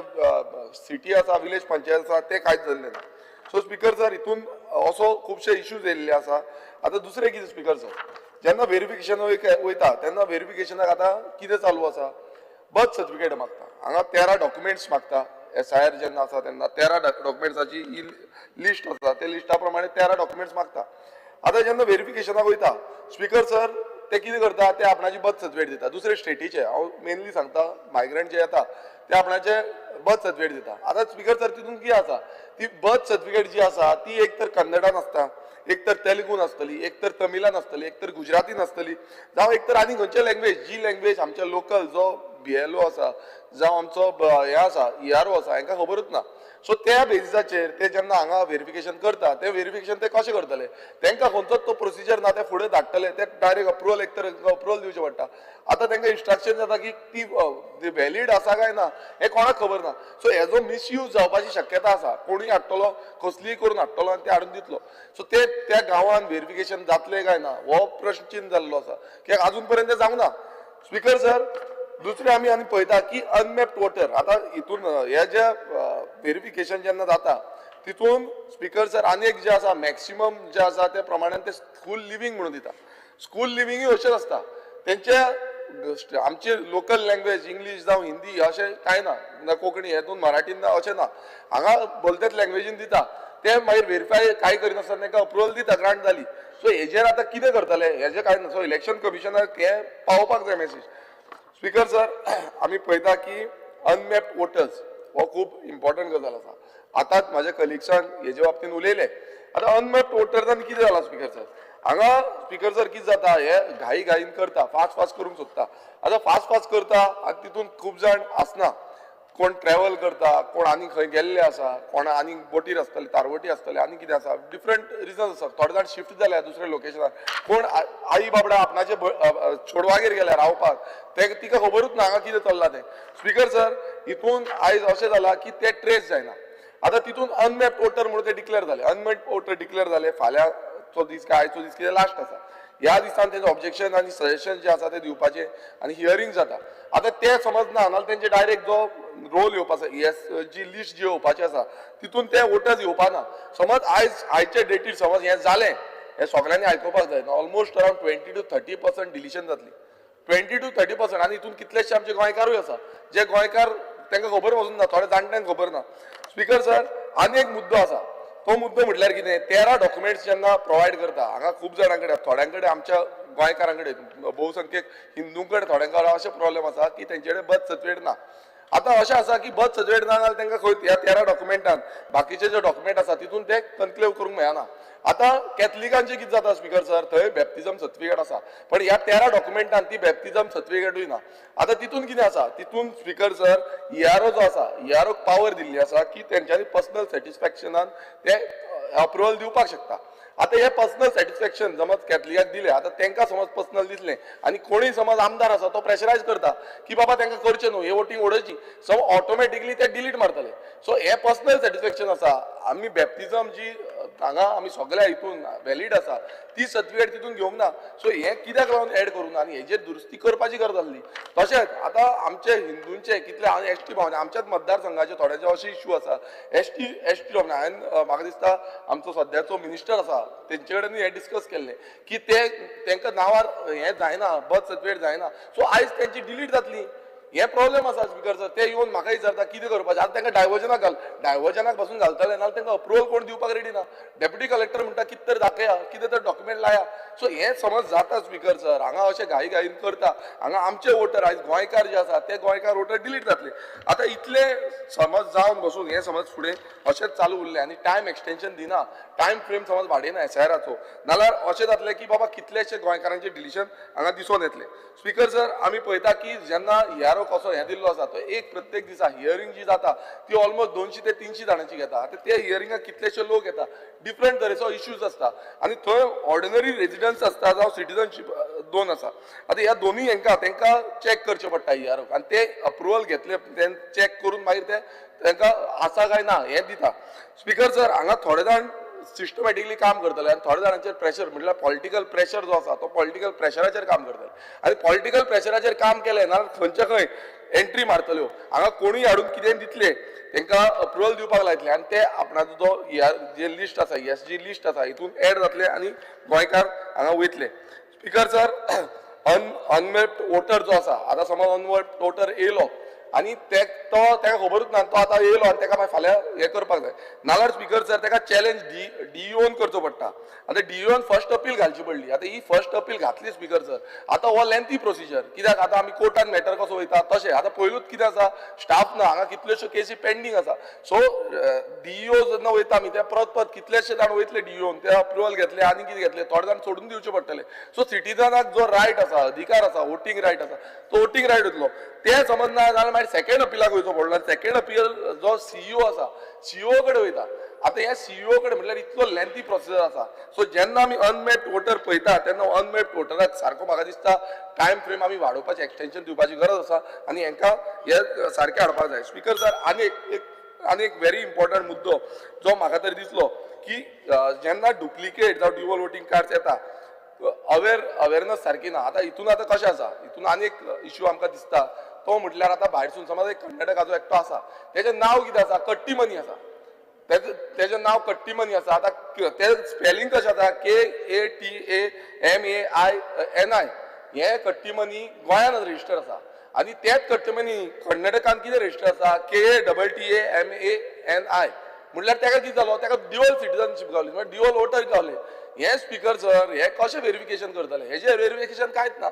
सिटी आसा, विलेज पंचायत आसा, तें कांयच जाल्लें ना. सो स्पीकर सर, हितून असो खुबशे इश्यूज येयल्ले आसा. आतां दुसरें कितें स्पीकर सर, जेन्ना व्हेरिफिकेशन वयता तेन्ना व्हेरिफिकेशनाक आतां कितें चालू आसा, बर्थ सर्टिफिकेट मागता. हांगा 13 डॉक्युमेंट्स मागता. SIR जेन्ना आसा तेन्ना 13 डॉक्युमेंट्साची लिस्ट आसा, ते लिस्टा प्रमाणे 13 डॉक्युमेंट्स मागता. आतां जेन्ना व्हेरिफिकेशनाक वयता स्पीकर सर, ते कितें करता ते आपणाची बर्थ सर्टिफिकेट दिता दुसरे स्टेटीचे हांव मेनली सांगता मायग्रंट जे येता ते आपणाचे बर्थ सर्टिफिकेट दिता आतां स्पीकर सर तितून कितें आसा ती बर्थ सर्टिफिकेट जी आसा ती एक तर कन्नडान आसता एक तर तेलुगून आसतली एक तर तमिलान आसतली एक तर गुजरातीन आसतली जावं एक तर आनी खंयचे लँग्वेज जी लँग्वेज आमच्या लोकल जो BLO आसा जावं आमचो हे आसा ERO आसा हांकां खबरूच ना सो त्या बेसिसाचेर ते जेन्ना हांगा व्हेरिफिकेशन करता ते व्हेरिफिकेशन ते कशें करतले तांकां खंयचोच तो प्रोसिजर ना ते फुडें धाडटले ते डायरेक्ट अप्रुवल एक तर अप्रुवल दिवचें पडटा आतां तांकां इंस्ट्रक्शन जाता की ती व्हॅलीड आसा काय ना हें कोणाक खबर ना सो हेजो मिसयूज जावपाची शक्यता आसा कोणूय हाडटलो कसलीय करून हाडटलो आनी ते हाडून दितलो सो ते त्या गांवांत व्हेरिफिकेशन जातलें काय ना हो प्रश्न चिन्ह जाल्लो आसा कित्याक आजून पर्यंत तें जावंक ना स्पीकर सर दुसरें आमी पळयता की अनमॅप्ड वॉटर आतां हितून हे जे व्हेरिफिकेशन जेन्ना जाता तितून स्पीकर सर आनी एक जे आसा मॅक्सिमम जे आसा त्या प्रमाणान ते स्कूल लिव्हिंग म्हणून दिता स्कूल लिव्हिंगूय अशेंच आसता तेंचे आमची लोकल लँग्वेज इंग्लीश जावं हिंदी अशें कांय ना कोंकणी हेतून मराठीन ना अशें ना हांगा बोलतेच लँग्वेजीन दिता ते मागीर व्हेरीफाय कांय करिनासतना तांकां अप्रुवल दिता ग्रांट जाली सो हेजेर आतां कितें करतले हेजें कांय ना सो इलेक्शन कमिशनाक हें पावोवपाक जाय मेसेज स्पीकर सर आमी पळयता की अनमॅप्ड वोटर्स हो खूब इम्पॉर्टंट गजाल आसा आतांच म्हाज्या कलिग्सान हेजे बाबतींत उलयले आतां अनमॅप्ड वोटर्सांनी कितें जाला स्पीकर सर हांगा स्पीकर सर कितें जाता हे घाईन करता फास्ट करूंक सोदता आतां फास्ट करता आनी तितून खूब जाण आसना कोण ट्रॅव्हल करता कोण आनी खंय गेल्ले आसा कोण आनी बोटीर आसतले तारवटी आसतले आनी कितें आसा डिफरंट रिजन्स आसा थोडे जाण शिफ्ट जाल्या दुसऱ्या लोकेशनार कोण आई बाबडा आपणाचे चोडवागेर गेल्या रावपाक ते तिका खबरूच ना हांगा कितें चल्लां तें स्पीकर सर हितून आयज अशें जाला की ते ट्रेस जायना आतां तितून अनमॅप्ड वोटर म्हणून ते डिक्लेअर जाले अनमॅप्ड वोटर डिक्लेअर जाले फाल्यांचो दीस काय आयचो दीस कितें लास्ट आसा ह्या दिसान तेंचे ऑब्जेक्शन आनी सजेशन जे आसा ते दिवपाचे आनी हियरिंग जाता आतां ते समज ना नाल्यार तेंचे डायरेक्ट जो रोल येवपाचो जी लिस्ट जी येवपाची आसा तितून ते वोटर्स येवपाना समज आयचे डेटीर समज हें जालें हें सगळ्यांनी आयकुपाक जाय ऑलमोस्ट अरावंड 20 to 30% डिलिशन जातली 20 to 30% आनी हितून कितलेशे आमचे गोंयकारूय आसा जे गोंयकार तांकां खबर पासून ना थोड्या जाणट्यांक खबर ना स्पीकर सर आनी एक मुद्दो आसा तो मुद्दो म्हटल्यार कितें 13 डॉक्युमेंट्स जेन्ना प्रोवायड करता हांगा खूब जाणां कडेन थोड्यां कडेन आमच्या गोंयकारां कडेन भोवसंख्यक हिंदू कडेन थोड्यांक अशें प्रॉब्लेम आसा की तेंचे कडेन बर्थ सर्टिफिकेट ना आतां अशें आसा की बर्थ सर्टिफिकेट ना जाल्यार तांकां खंय ह्या 13 डॉक्युमेंटान बाकीचे जे डॉक्युमेंट आसा तितून ते कन्क्लेव करूंक मेळना आतां कॅथलिकांचें कितें जाता स्पीकर सर थंय बॅप्तिजम सर्टिफिकेट आसा पण ह्या 13 डॉक्युमेंटान ती बॅप्तिजम सर्टिफिकेटूय ना आतां तितून कितें आसा तितून स्पीकर सर ERO जो आसा EROक पावर दिल्ली आसा की तेंच्यांनी पर्सनल सॅटिस्फॅक्शनान ते अप्रुवल दिवपाक शकता आतां हे पर्सनल सॅटिस्फॅक्शन समज कॅथलिकाक दिलें आतां तांकां समज पर्सनल दिसलें आनी कोणूय समज आमदार आसा तो प्रेशरायज करता की बाबा तांकां करचें न्हू हे वोटींग उडोवची सो ऑटोमॅटिकली ते डिलीट मारतले सो हे पर्सनल सॅटिस्फॅक्शन आसा आमी बॅप्तिजम जी हांगा आमी सगळ्या हितून व्हॅलीड आसा ती सर्टिफिकेट तितून घेवंक ना सो हे कित्याक लागून एड करूंक ना आनी हेजेर दुरुस्ती करपाची गरज आसली तशेंच आतां आमचे हिंदूंचे कितले एसटी भावना आमच्याच मतदारसंघाचे थोड्याचे अशे इश्यू आसा एसटी भावना हांवें म्हाका दिसता आमचो सद्याचो मिनिस्टर आसा तेंचे कडेन हे डिस्कस केल्लें की ते तांकां नांवार हें जायना बर्थ सर्टिफिकेट जायना सो आयज तेंची डिलीट जातली हे प्रॉब्लेम आसा स्पीकर सर ते येवन म्हाका विचारता कितें करपाचें आतां तांकां डायवर्जनाक घाल डायवर्जनाक पासून घालतले नाल्यार तांकां अप्रुवल कोण दिवपाक रेडी ना डेप्युटी कलेक्टर म्हणटा कितें तर दाखया कितें तर डॉक्युमेंट लाया सो हें समज जाता स्पीकर सर हांगा अशें घाईन करता हांगा आमचे वोटर आयज गोंयकार जे आसा ते गोंयकार वोटर डिलीट जातले आतां इतले समज जावन बसून हें समज फुडें अशेंच चालू उरलें आनी टायम एक्सटेंशन दिना टायम फ्रेम समज वाडयना SIRाचो नाल्यार अशें जातलें की बाबा कितलेशे गोंयकारांचे डिलिशन हांगा दिसून येतलें स्पीकर सर आमी पळयता की जेन्ना ERO कसो हें दिल्लो आसा तो एक प्रत्येक दिसा हियरिंग जी जाता ती ऑलमोस्ट 200 ते 300 जाणांची घेता आतां ते हियरिंगाक कितलेशे लोक येता डिफरंट तरेचो इश्यूज आसता आनी थंय ऑर्डिनरी रेजिडंट्स आसता जावं सिटीजनशीप दोन आसा आतां ह्या दोनूय तांकां चॅक करचें पडटा EROक आनी ते अप्रुवल घेतले चॅक करून मागीर ते तांकां आसा काय ना हें दिता स्पीकर सर हांगा थोडे जाण सिस्टमॅटिकली काम करतले आनी थोड्या जाणांचेर प्रेशर म्हटल्यार पॉलिटिकल प्रेशर जो आसा तो पॉलिटिकल प्रेशराचेर काम करतले आनी पॉलिटिकल प्रेशराचेर काम केलें नाल्यार खंयचे खंय एंट्री मारतल्यो हांगा कोणूय हाडून कितें दितले तांकां अप्रुवल दिवपाक लायतले आनी ते आपणाचो जो जे लिस्ट आसा ESG लिस्ट आसा हितून एड जातले आनी गोंयकार हांगा वयतले स्पीकर सर अनमॅप्ड वोटर जो आसा आतां समज अनमॅप्ड वोटर येयलो आनी तो ताका खबरूच ना तो आतां येयलो आनी ताका मागीर फाल्यां हें करपाक जाय नाल्यार स्पिकर सर ताका चॅलेंज डीईओन करचो पडटा आतां डीईओन फर्स्ट अपील घालची पडली आतां ही फर्स्ट अपील घातली स्पिकर सर आतां हो लेंथी प्रोसिजर कित्याक आतां आमी कोर्टान मॅटर कसो वयता तशें आतां पयलूच कितें आसा स्टाफ ना हांगा कितल्योश्यो केसी पेंडींग आसा सो डीईओ जेन्ना वयता आमी ते परत कितलेशे जाण वयतले डीईओन ते अप्रुवल घेतले आनी कितें घेतले थोडे जाण सोडून दिवचे पडटले सो सिटीजनाक जो रायट आसा अधिकार आसा वोटींग रायट आसा तो वोटींग रायट वयतलो ते समज ना जाल्यार मागीर सेकंड अपीलाक वयचो पडलो सेकंड अपील जो सीईओ आसा सीईओ कडेन वयता आतां ह्या सीईओ कडेन म्हटल्यार इतलो लेंथी प्रोसिजर आसा सो जेन्ना आमी अनमॅप्ड वोटर पळयता तेन्ना अनमॅप्ड वोटराक सारको म्हाका दिसता टायम फ्रेम आमी वाडोवपाचें एक्सटेंशन दिवपाची गरज आसा आनी हांकां हे सारकें हाडपाक जाय स्पिकर सर आनी एक व्हेरी इम्पॉर्टंट मुद्दो जो म्हाका तरी दिसलो की जेन्ना डुप्लिकेट जावं ड्युअल वोटींग कार्ड्स येता अवेरनस सारकी ना आतां हितून आतां कशें आसा हितून आनी एक इश्यू आमकां दिसता तो म्हटल्यार आतां भायरसून समज एक कर्नाटकाचो एकटो आसा तेजें नांव कितें आसा कट्टीमनी आसा तेजें नांव कट्टीमनी आसा आतां ते स्पेलिंग कशें आसा KATAMAINI हें कट्टीमनी गोंयांत रजिस्टर आसा आनी तेच कट्टीमनी कर्नाटकान कितें रजिस्टर आसा KATAMANI म्हटल्यार ताका कितें जालो ताका ड्युअल सिटीजनशीप गावली म्हणजे ड्युअल वोटर गावले हे स्पिकर सर हे कशें व्हेरिफिकेशन करतले हेजें व्हेरिफिकेशन कांयच ना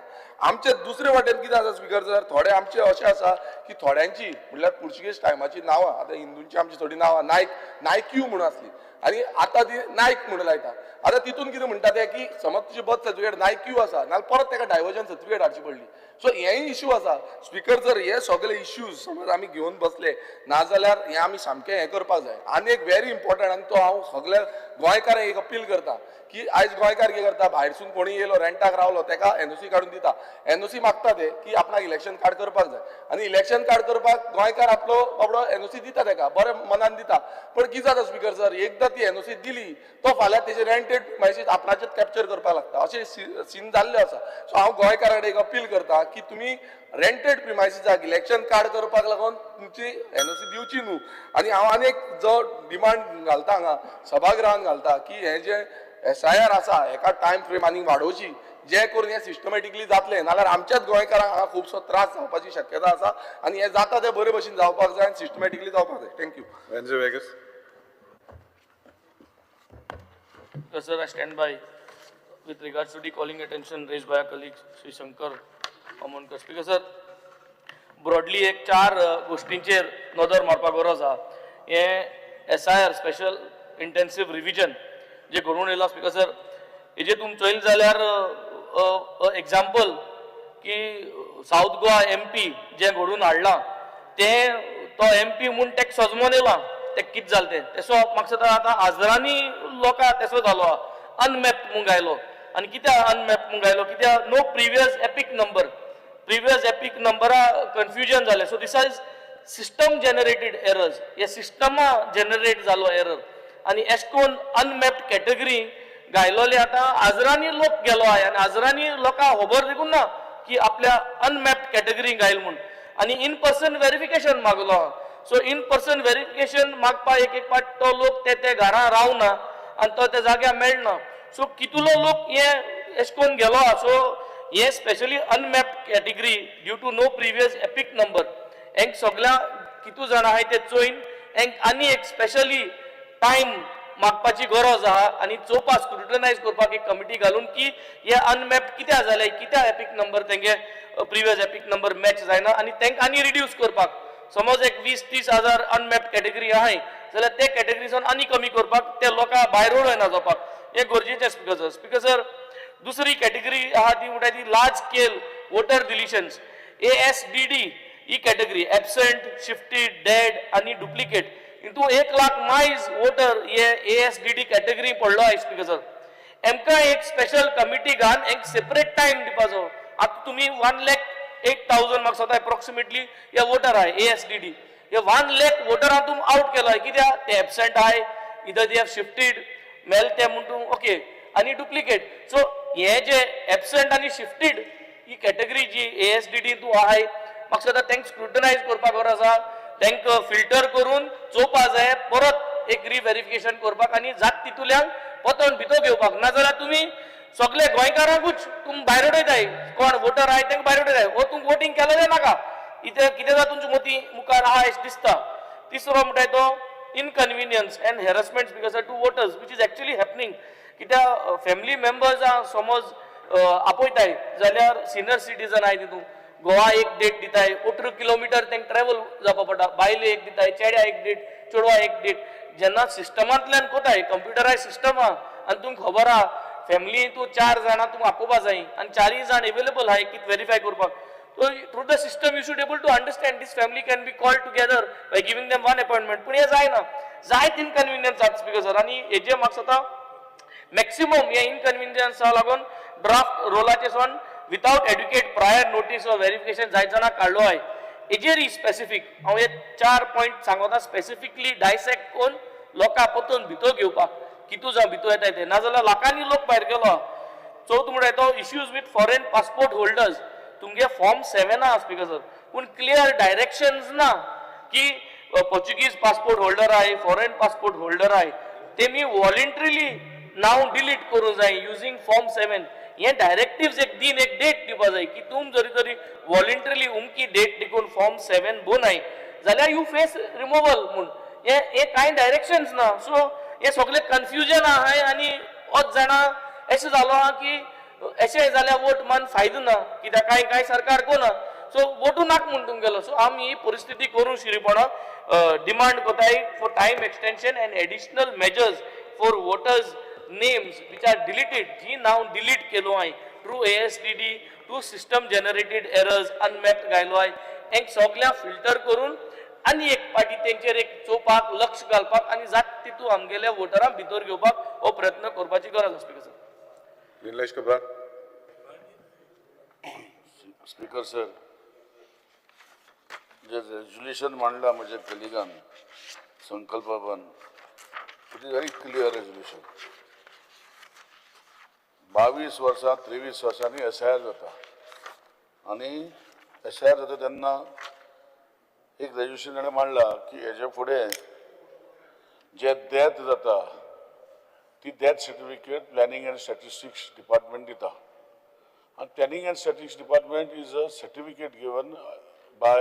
आमचे दुसरे वाटेन कितें आसा स्पिकर सर थोडे आमचे अशें आसा की थोड्यांची म्हटल्यार पुर्तुगेज टायमाची नांवां आतां हिंदूंची आमची थोडी नांवां नायक्यू म्हणून आसली आनी आतां ती नायक म्हणून लायता आतां तितून कितें म्हणटा ते की समज तुजी बर्थ सर्टिफिकेट नायक्यू आसा नाल्यार परत ताका डायवर्जन सर्टिफिकेट हाडची पडली सो हेय इश्यू आसा स्पिकर सर हे सगळे इश्यूज समज आमी घेवन बसले नाजाल्यार हे आमी सामकें हें करपाक जाय आनी एक व्हेरी इम्पॉर्टंट आनी तो हांव सगळ्या गोंयकारांक एक अपील करता की आयज गोंयकार कितें करता भायरसून कोणी येयलो रेंटाक रावलो ताका एनओसी काडून दिता एनओसी मागता ते की आपणाक इलेक्शन कार्ड करपाक जाय आनी इलेक्शन कार्ड करपाक गोंयकार आपलो बाबडो एनओसी दिता ताका बरें मनान दिता पण कितें जाता स्पिकर सर एकदां ती एनओसी दिली तो फाल्यां तेजे रेंटेड प्रिमायसीस आपणाचेच कॅप्चर करपाक लागता अशें सीन जाल्ले आसा सो हांव गोंयकारांक एक अपील करता की तुमी रेंटेड प्रिमायसिसाक इलेक्शन कार्ड करपाक लागून तुमची एनओसी दिवची न्हू आनी हांव आनी एक जो डिमांड घालता हांगा सभागृहान घालता की हे जे SIR आसा हेका टायम फ्रेम आनी वाडोवची जे करून हे सिस्टमॅटिकली जातले नाल्यार आमच्याच गोंयकारांक हांगा खुबसो त्रास जावपाची शक्यता आसा आनी हे जाता ते बरे भशेन जावपाक जाय आनी सिस्टमॅटिकली जावपाक जाय thank you Wednesday Vegas. Sir, I stand by with regards to the calling attention raised by our colleague Sri Shankar Amonkar. Speaker sir, broadly एक 4 गोष्टींचेर नदर मारपाक गरज आहा हे SIR स्पेशल इंटेन्सिव्ह रिव्हिजन जे घडून येयला स्पिकर सर हेजे तुमी चोयले जाल्यार एग्जाम्पल की साऊथ गोवा MP जे घडून हाडला ते तो MP म्हूण तेका सजमोन येयला ते कितें जालें तें तेसो म्हाका दिसता आतां हजारांनी लोकां तेसो जालो अनमॅप्ड म्हूण गायलो आनी कित्याक अनमॅप्ड म्हूण गायलो कित्याक नो प्रिवियस एपिक नंबरा कन्फ्युजन जालें so this is system generated errors हे सिस्टमा जनरेट जालो एरर आनी एश कोन अनमॅप्ड कॅटेगरी गायलोले आतां हजारांनी लोक गेलो आय आनी हजारांनी लोकां खबर देखून ना की आपल्या अनमॅप्ड कॅटेगरी गायल म्हूण आनी इन पर्सन व्हेरिफिकेशन मागलो सो इन पर्सन व्हेरिफिकेशन मागपा एक पाट तो लोक ते घरा रावना आनी तो त्या जाग्यार मेळना सो कितलो लोक हे एश कोन गेलो आहा सो हे specially unmapped category due to no previous EPIC number हेंक सगळ्या कितू जाण आहाय ते चोयन हेंक आनी एक स्पेशली टायम मागपाची गरज आहा आनी चोवपाक स्क्रुटनायज करपाक एक कमिटी घालून की हे अनमॅप्ड कित्याक जाले कित्याक एपिक नंबर तेंगे प्रिवियस एपिक नंबर मॅच जायना आनी तेंकां आनी रिड्यूस करपाक समज एक 20-30 हजार अनमॅप्ड कॅटेगरी आहाय जाल्यार ते कॅटेगरीसून आनी कमी करपाक ते लोकां भायर उडयना जावपाक हे गरजेचें स्पिकर सर दुसरी कॅटेगरी आहा ती म्हणटा ती large scale voter deletions ASDD ही कॅटेगरी एबसेंट शिफ्टेड डेड आनी डुप्लिकेट इंतू 1 लाख मायज वोटर हे ASDD कॅटेगरी पडलो आय स्पिकर सर एमकां एक स्पेशल कमिटी घान एक सेपरेट टायम दिवपाचो आतां तुमी 1,08,000 म्हाका सदां एप्रोक्सिमेटली हे वोटर आहाय ASDD हे 1 लाख वोटरां तुम आउट केलो कित्याक ते एबसेंट आहाय इधर दे हॅव शिफ्टेड मेल ते म्हणून ओके आनी डुप्लिकेट सो हे जे एबसेंट आनी शिफ्टेड ही कॅटेगरी जी ASDD तू आहाय म्हाका सदां तेंक स्क्रुटनायज करपाक गरज आसा तेंक फिल्टर करून चोवपा जाय परत एक रिव्हेरिफिकेशन करपाक आनी जात तितूंतल्यान पतन भितो घेवपाक नाजाल्यार तुमी सगळे गोंयकारांकूच तुमी भायर उडयताय कोण वोटर आहाय तेंका भायर उडयताय वो तुमकां वोटींग केलेलें नाका इथे कितें जाता तुमची मती मुखार आहा अशें दिसता. तिसरो म्हणटाय तो inconvenience and harassment speaker to voters which is actually happening. कित्याक फॅमिली मेंबर्स समज आपयताय जाल्यार सिनियर सिटीजन आहाय तितून गोवा एक डेट दिताय 18 किलोमिटर तांकां ट्रॅव्हल जावपा पडटा. बायले एक दिताय, चेड्या एक डेट, चेडवा एक डेट. जेन्ना सिस्टमांतल्यान कोताय कंप्युटरायज सिस्टम आहा आनी तुमकां खबर आहा फॅमिली तूं 4 जाणां तुमकां आपोवपा जाय आनी 4 जाण अवेलेबल आहाय कितें व्हेरीफाय करपाक. So through the system you should able to understand this family can be called together by giving them one appointment. पूण हे जायना. जायत इनकन्विनियन्स जाता स्पीकर सर आनी हेजे म्हाका जाता मॅक्सिमम हे इनकन्विनियन्सा लागून ड्राफ्ट रोलाचे सोन without educate prior notice or verification जायत जाणां काडलो आहाय. हेजेर स्पेसिफीक हांव हे 4 पॉयंट सांगता स्पेसिफिकली डायसेक्ट करून लोकां परतून भितर घेवपाक कितू जावं भितर येताय ते नाजाल्यार लाखांनी लोक भायर गेलो. चवथ म्हणटा तो issues with foreign passport holders. तुमगे फॉर्म 7 आहा स्पीकर सर पूण क्लियर डायरेक्शन्स ना की पोर्चुगीज पासपोर्ट होल्डर आहाय फॉरेन पासपोर्ट होल्डर आहाय तेमी वॉलंटरीली नाव डिलीट करूं जाय युजींग फॉर्म 7. हे डायरेक्टिव्स एक दिन एक डेट दिवपा जाय की तुम जरी तरी वॉलंटरीली उमकी डेट दिकून फॉर्म 7 बोनाय जाल्यार यू फेस रिमूवल म्हूण हे कांय डायरेक्शन्स ना. सो हे सगळे कन्फ्युजन आहाय आनी होच जाणा अशें जालो आहा की अशें जाल्यार वोट मान फायदो ना कित्याक कांय सरकार कोना. सो वोटू नाक म्हूण तुमगेलो. सो आमी ही परिस्थिती करूं शिरीपणा डिमांड कोताय for time extension and additional measures for voters names which are deleted जी नाव डिलीट केलो हांवें through ASTD to system generated errors unmapped घायलो हांवें हेंक सगळ्या फिल्टर करून आनी एक पाटी तेंचेर एक चोवपाक लक्ष घालपाक आनी जात तितू आमगेल्या वोटरांक भितर घेवपाक हो प्रयत्न करपाची गरज आसा speaker sir. Nilesh Kabra. Speaker sir जे रेजोल्यूशन मांडला म्हज्या कलिगान संकल्पान it is very clear resolution. 22 वर्सां 23 वर्सांनी SIR जाता आनी SIR जाता तेन्ना एक रेजोल्यूशन ताणें मांडला की हेजे फुडें जे डेथ जाता ती death certificate planning and statistics department दिता. And Planning and Statistics Department is a certificate given by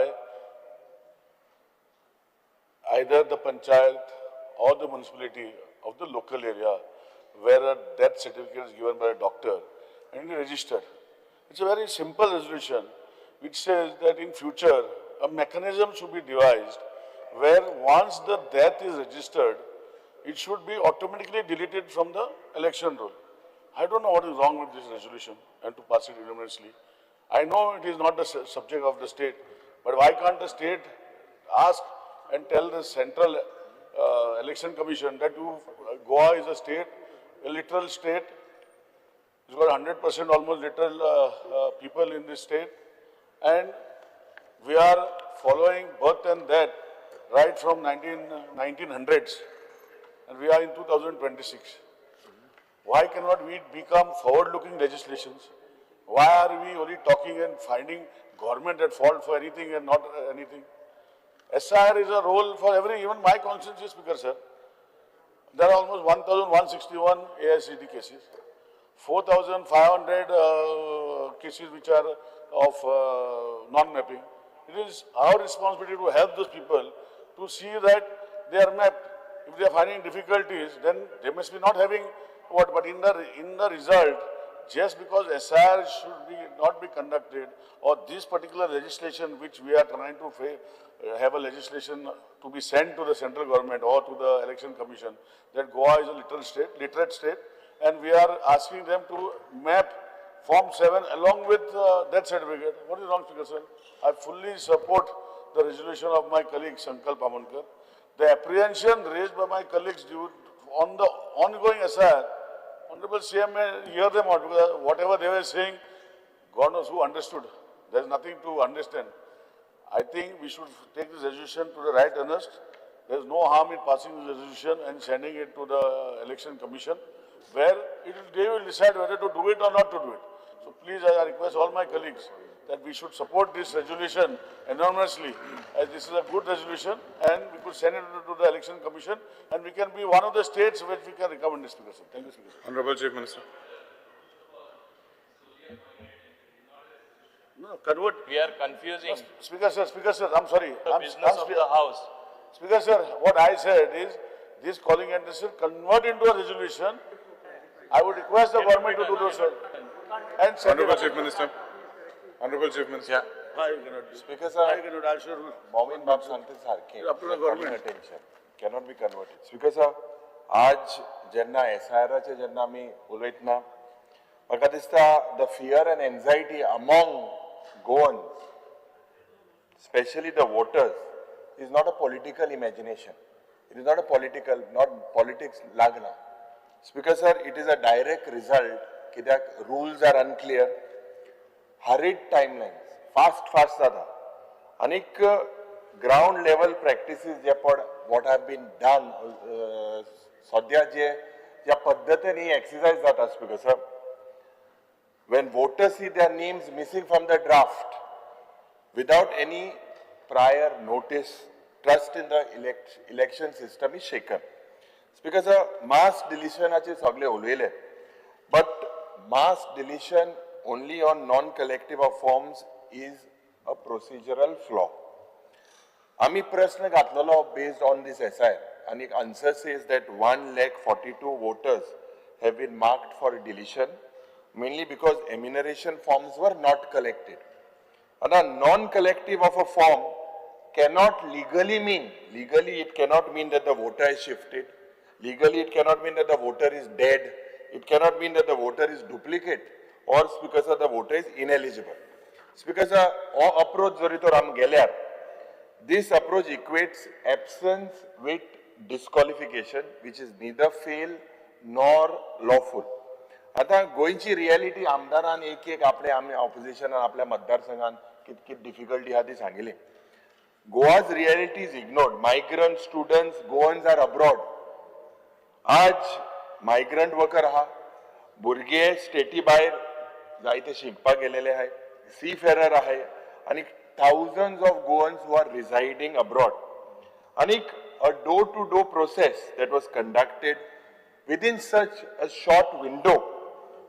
either the panchayat or the municipality of the local area where a death certificate is given by a doctor and registered. It's a very simple resolution which says that in future a mechanism should be devised where once the death is registered, it should be automatically deleted from the election roll. I don't know what is wrong with this resolution and to pass it unanimously. I know it is not the subject of the state, but why can't the state ask and tell the central election commission that Goa is a state, a literal state. It's got 100% almost literal people in this state, and we are following birth and death right from 1900s, and we are in 2026. Why cannot we become forward-looking legislations? Why are we only talking and finding government at fault for anything and not anything? SIR is a role for every, even my constituency, Speaker sir. There are almost 1,161 AICD cases, 4,500 cases which are of non-mapping. It is our responsibility to help those people to see that they are mapped. If they are finding difficulties, then they must be not having what, but in the result, just because SIR should not be conducted, or this particular legislation which we are trying to have a legislation to be sent to the central government or to the election commission, that Goa is a literate state, and we are asking them to map Form 7 along with death certificate. What is wrong, Speaker sir? I fully support the resolution of my colleague Sankalp Amankar. The apprehension raised by my colleagues on the ongoing SIR, Honorable CM may hear them out because whatever they were saying, God knows who understood. There is nothing to understand. I think we should take this resolution to the right earnest. There is no harm in passing this resolution and sending it to the election commission, where they will decide whether to do it or not to do it. So please, I request all my colleagues that we should support this resolution enormously, as this is a good resolution, and we could send it to the election commission, and we can be one of the states which we can recommend this, Speaker sir. Thank you, Speaker sir. Honorable Chief Minister. No, convert. We are confusing Speaker sir, I'm sorry. the business of the house. Speaker sir, what I said is, this calling attention convert into a resolution. I would request the government to do so, sir. And send it Honorable up. Chief Minister. Honorable Chief Minister. Yeah. I cannot do. Speaker I sir, cannot, I'll show you. Momin Bab सांगते सारखे. Up to the Calling government. attention cannot be converted. Speaker sir, आज जेन्ना SIR चे जेन्ना आमी उलयतना, म्हाका दिसता the fear and anxiety among Goans, especially the voters, is not a political imagination. It is not a political, not politics lagna. Speaker sir, it is a direct result कित्याक rules are unclear, hurried timelines, fast जाता. Anik ground level practices J per what have been done, सद्या जे ज्या पद्धतीने ही exercise जाता, Speaker sir, when voters see their names missing from the draft without any prior notice, trust in the election system is shaken. Speaker sir, mass deletion ache sagle ulele, but mass deletion only on non-collective of forms is a procedural flaw. Ami prashna ghatlelo based on this SIR, and the answer says that 1,42,000 voters have been marked for deletion, mainly because enumeration forms were not collected. And a non-collective of a form cannot legally mean, it cannot mean that the voter is shifted. Legally, it cannot mean that the voter is dead. It cannot mean that the voter is duplicate, or because of the voter is ineligible. Because approach zorito ram gelyar, this approach equates absence with disqualification, which is neither fail nor lawful. आता गोयची reality आमदारान एक आपले आमी opposition आपल्या मतदारसंघात कितकी difficulty हा ती सांगिल्ली. Goa's reality is ignored. Migrant students, Goans are abroad. आज migrant worker आहा, भुरगे स्टेटी भायर जायते शिकपाक गेलेले आहाय, seafarer आहाय, आणि thousands of Goans who are residing abroad. आणि a door-to-door process that was conducted within such a short window,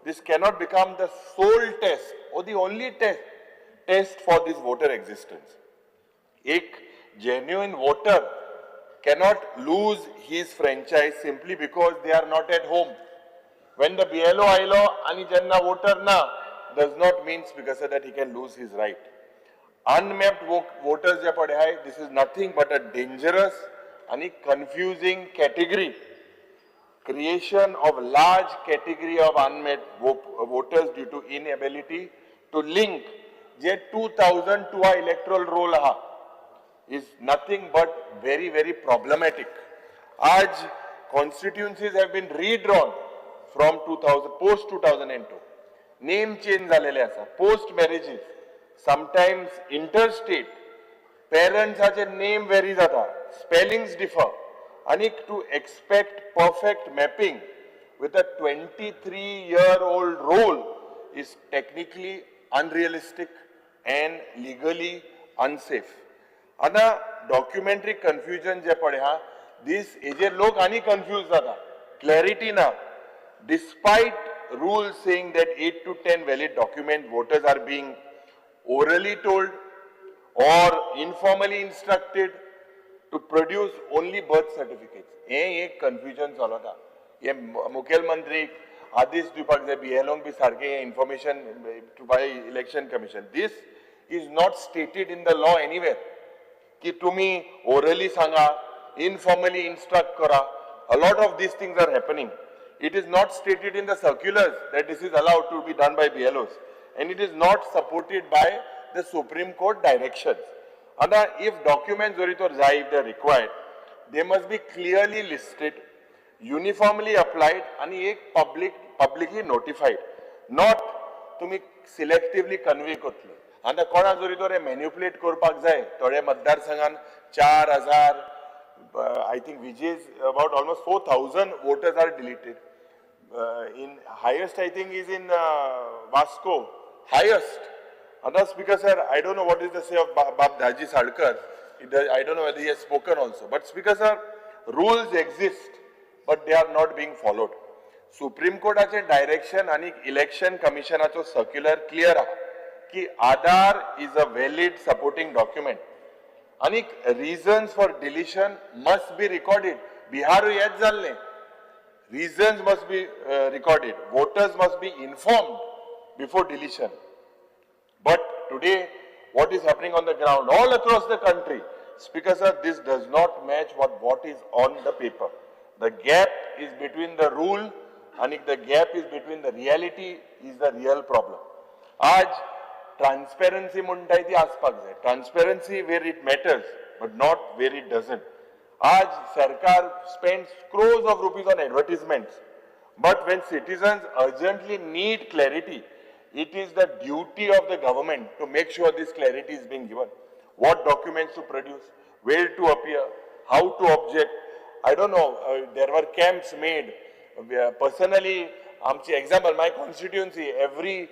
this cannot become the sole test or the only test for this voter existence. A genuine voter cannot lose his franchise simply because they are not at home. When the BLO ailo ani janna voter na does not mean because of that he can lose his right. Unmapped voters je pade hai, this is nothing but a dangerous and confusing category. Creation of large category of unmet voters due to inability to link J 2002 electoral roll aha is nothing but very, very problematic. आज constituencies have been redrawn from 2000, post 2002. Name change झालेले आसा. Post marriages, sometimes interstate, parents चे name vary जाता, spellings differ. And to expect perfect mapping with a 23-year-old roll is technically unrealistic and legally unsafe. Ana documentary confusion je pade ha, this eje log ani confused zata. Clarity na. Despite rules saying that 8 to 10 valid document voters are being orally told or informally instructed to produce only birth certificates. ये एक confusion चालू था. ये मुख्यमंत्री आदेश दिवपाक जाय BLO B सारखे information by election commission. This is not stated in the law anywhere. कि तुम्ही orally सांगा, informally instruct करा. A lot of these things are happening. It is not stated in the circulars that this is allowed to be done by BLOs, and it is not supported by the Supreme Court directions. And if documents if they are required, they must be clearly listed, uniformly applied, and publicly notified. Not to be selectively convey kotli. And the kona zoritore manipulate korpak jay. Tode matdar sangan 4,000, I think Vijay's about almost 4,000 voters are deleted. In highest, I think, is in Vasco. Highest. Other Speaker sir, I don't know what is the say of Bab Daji Sadkar. I don't know whether he has spoken also. But Speaker sir, rules exist, but they are not being followed. Supreme Court direction and election commission circular clear. की Aadhaar is a valid supporting document आणि reasons for deletion must be recorded. Bihar हेच जाल्लें. Reasons must be recorded. Voters must be informed before deletion. But today, what is happening on the ground all across the country, Speaker sir, this does not match what is on the paper. The gap is between the rule and the gap is between the reality is the real problem. आज transparency म्हणटाय ती आसपाक जाय. Transparency where it matters, but not where it doesn't. आज सरकार spends crores of rupees on advertisements, but when citizens urgently need clarity, it is the duty of the government to make sure this clarity is being given. What documents to produce, where to appear, how to object. I don't know, there were camps made. Personally, example, my constituency, every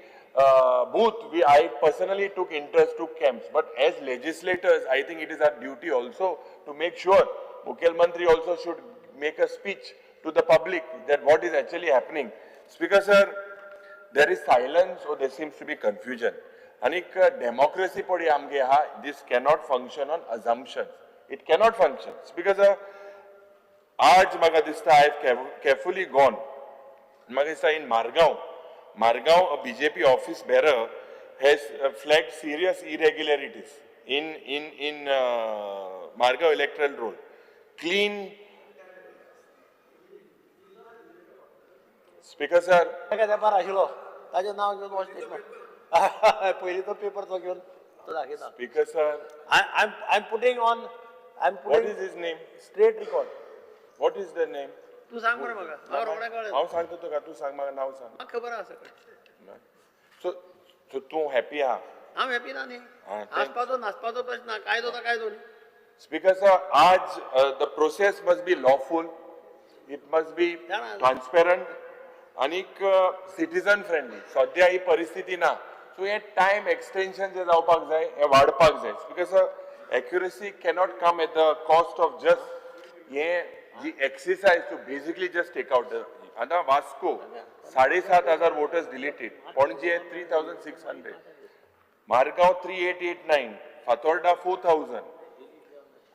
booth, I personally took interest to camps. But as legislators, I think it is our duty also to make sure Mukhyamantri also should make a speech to the public that what is actually happening. Speaker sir, there is silence or there seems to be confusion. And democracy podi amge ha, this cannot function on assumptions. It cannot function. Speaker sir, aaj maga dista I have carefully gone. Maga dista in Margaon, a BJP office bearer has flagged serious irregularities in Margaon electoral roll. Clean. Speaker sir. Paper आशिल्लो ताजें नांव घेवन हो statement पयलीं तो paper तो घेवन तो दाखयता. Speaker sir. I'm putting What is his name? straight record. What is the name? तूं सांग मरे म्हाका हांव रोखडें कळ्ळें. हांव सांगता तुका, तू सांग म्हाका नांव सांग. म्हाका खबर आसा सगळें. So तू हॅपी आहा? हांव हॅपी ना न्ही. thanks. आसपाचो नासपाचो प्रश्न ना. कायदो तो कायदो न्ही. Speaker sir, आज the process must be lawful, it must be transparent आणि citizen friendly. सध्या ही परिस्थिती ना. So हे time extension जे जावपाक जाय, हे वाडपाक जाय. Speaker sir, accuracy cannot come at the cost of just हे जी exercise to basically just take out the. आता Vasco 7,500 voters deleted, Panaji 3,600, Margao 3,889, Fatorda 4,000,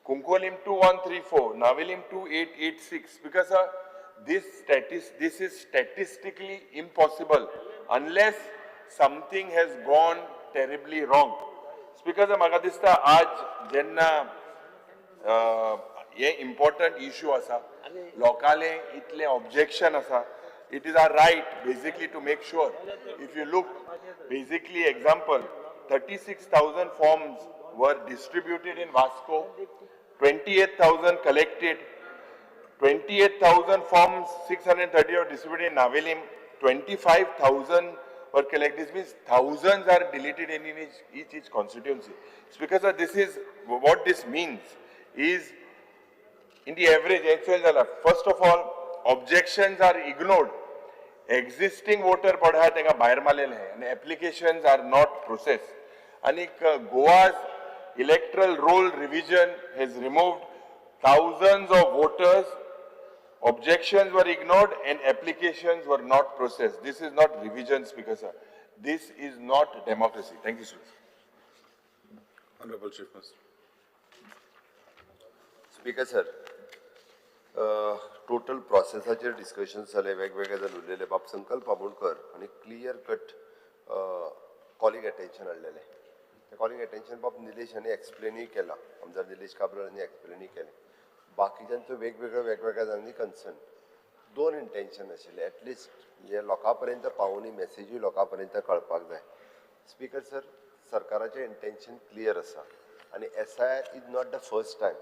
Kunkolim 2,134, Navelim 2,886. Because this is statistically impossible unless something has gone terribly wrong. Because म्हाका दिसता आज जेन्ना हे important issue आसा, लोकांले इतले objection आसा, it is our right basically to make sure. If you look, basically example, 36,000 forms were distributed in Vasco, 28,000 collected, 28,000 forms, 630 were distributed in Navelim, 25,000 were collected. This means thousands are deleted in each constituency. It's because this is, what this means is, in the average, first of all, objections are ignored. Existing voter padha tenga bahar malele hai, and applications are not processed. And Goa's electoral roll revision has removed thousands of voters, objections were ignored and applications were not processed. This is not revision, Speaker sir. This is not democracy. Thank you, sir. Honorable Chief Minister. Speaker sir, total processaचे discussion जाले वेगवेगळे जण उरलेले बाब संकल्प आमोणकर आणि clear cut calling attention हाडलेले. ते calling attention बाब निलेश हांणी एक्सप्लेनूय केला, आमदार निलेश काब्राल हांणी एक्सप्लेनूय केलें. बाकीच्यांचो वेगवेगळ्या जाणांनी कन्सर्न. दोन इंटेन्शन आशिल्ले एटलिस्ट जे लोकां पर्यंत पावोनी मेसेजूय लोकां पर्यंत कळपाक जाय. स्पीकर सर, सरकाराचें इंटेन्शन क्लियर आसा आनी SIR is not the first time,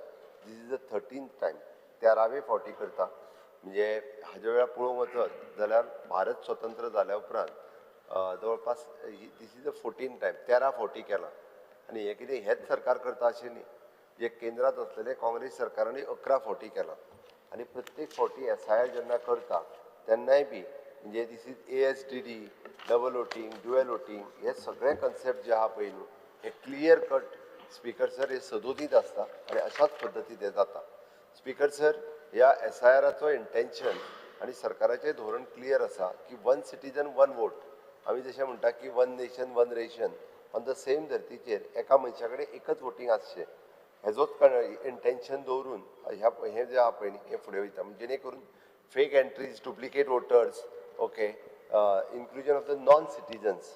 this is the 13th time. 13वे फावटी करता. म्हणजे हाज्या वेळार पळोवंक वचत जाल्यार भारत स्वतंत्र जाल्या उपरांत जवळपास दीस इज द 14th टायम, 13 फावटी केला. आनी हें कितें हेच सरकार करता अशें न्ही. जे केंद्रात असलेले काँग्रेस सरकारांनी 11 फावटी केला. आनी प्रत्येक फावटी SIR जेन्ना करता तेन्नाय बी म्हणजे this is ASDD, double voting, dual voting, हे सगळे कन्सेप्ट जे आहा पळय न्हू, हे क्लियर कट स्पीकर सर हे सदोदीत आसता आनी अशाच पद्दतीन हे जाता. स्पीकर सर, ह्या SIRचो इंटेन्शन आनी सरकाराचें धोरण क्लियर आसा की 1 सिटीजन 1 वोट. आमी जशें म्हणटा की 1 nation 1 ration, on the same धर्तीचेर एका मनशा कडेन एकच वोटींग आसचें हेजोच इंटेन्शन दवरून हे जे आहा पळय न्ही हें फुडें वयता जेणे करून fake entries duplicate voters okay inclusion of the non citizens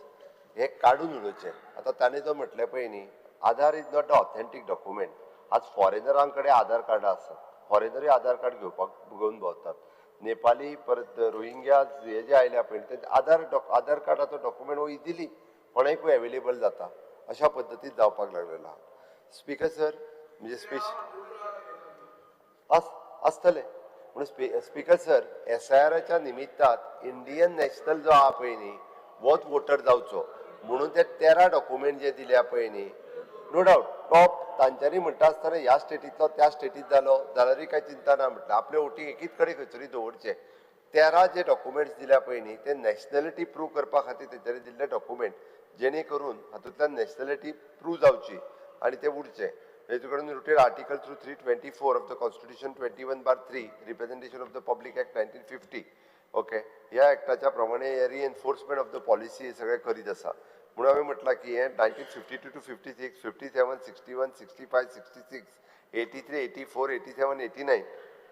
हे काडून उडोवचें आतां ताणें जो म्हटलें पळय न्ही Aadhaar is not a authentic document आज फॉरेनरां कडेन आधार कार्डां आसात फॉरेनरूय आधार कार्ड घेवन भोंवतात नेपाली परत रोहिंग्या हे जे आयल्या पळय ते आधार कार्डाचो डॉक्युमेंट हो इजिली कोणाकूय अवेलेबल जाता अशा पद्दतीन जावपाक लागलेलो आहा स्पीकर सर म्हणजे आसतले म्हणून स्पीकर सर SIRच्या निमित्तात इंडियन नॅशनल जो आहा पळय न्ही होच वोटर जावचो म्हणून ते 13 डॉक्युमेंट जे दिल्या पळय न्ही नो डावट टॉप तांच्यांनी म्हणटा आसतना ह्या स्टेटींतलो त्या स्टेटींत जालो जाल्यारूय कांय चिंता ना म्हटलें आपलें वोटींग एकीच कडेन खंयतरी दवरचें 13 जे डॉक्युमेंट्स दिल्या पळय न्ही ते नॅशनॅलिटी प्रूव करपा खातीर तेंच्यांनी दिल्ले डॉक्युमेंट जेणे करून हातूंतल्यान नॅशनॅलिटी प्रूव जावची आनी ते उरचे हेजे कडेन रिटेड article through 324 of the constitution 21/3 representation of the public act 1950 okay ह्या एक्टाच्या प्रमाणे हे रिएन्फोर्समेंट ऑफ द पॉलिसी हे सगळें करीत आसा म्हणून हांवें म्हटलां की हे 1952 to 56 57 61 65 66 83 84 87 89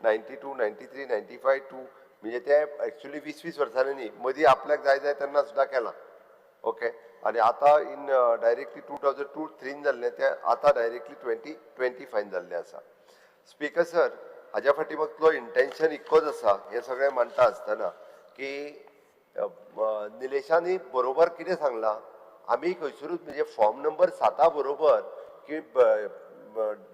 92 93 95 2 म्हणजे ते एक्चुअली 20 वर्सांनी न्ही मदीं आपल्याक जाय तेन्ना सुद्दां केलां ओके आनी आतां इन डायरेक्टली 2002-03 जाल्लें तें आतां डायरेक्टली 2025 जाल्लें आसा स्पीकर सर हाज्या फाटीमागलो इंटेन्शन इतकोच आसा हें सगळें मांडटा आसतना की निलेशांनी बरोबर कितें सांगलां आमी खंयसरूच म्हणजे फॉर्म नंबर 7 बरोबर की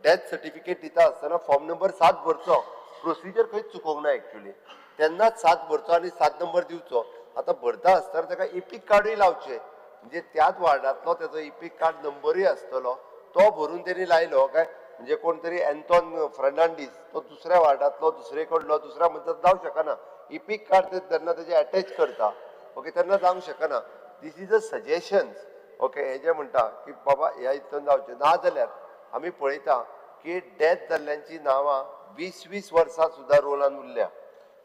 डेथ सर्टिफिकेट दिता आसतना फॉर्म नंबर 7 भरचो प्रोसिजर खंयच चुकोवंक ना एक्चुअली तेन्नाच 7 भरचो आनी 7 नंबर दिवचो आतां भरता आसतना ताका इपीक कार्डूय लावचें म्हणजे त्याच वार्डांतलो तेजो इपीक कार्ड नंबरूय आसतलो तो भरून तेणी लायलो काय म्हणजे कोण तरी एंटॉन फर्नांडीस तो दुसऱ्या वार्डांतलो दुसरे कडलो दुसऱ्या मदत जावंक शकना इपीक कार्ड तेन्ना तेजे अटॅच करता ओके तेन्ना जावंक शकना this is a suggestion okay हे जे म्हणटा की बाबा ह्या हितून जावचें ना जाल्यार आमी पळयता की डेथ जाल्ल्यांची नांवां 20 वर्सां सुद्दां रोलान उरल्या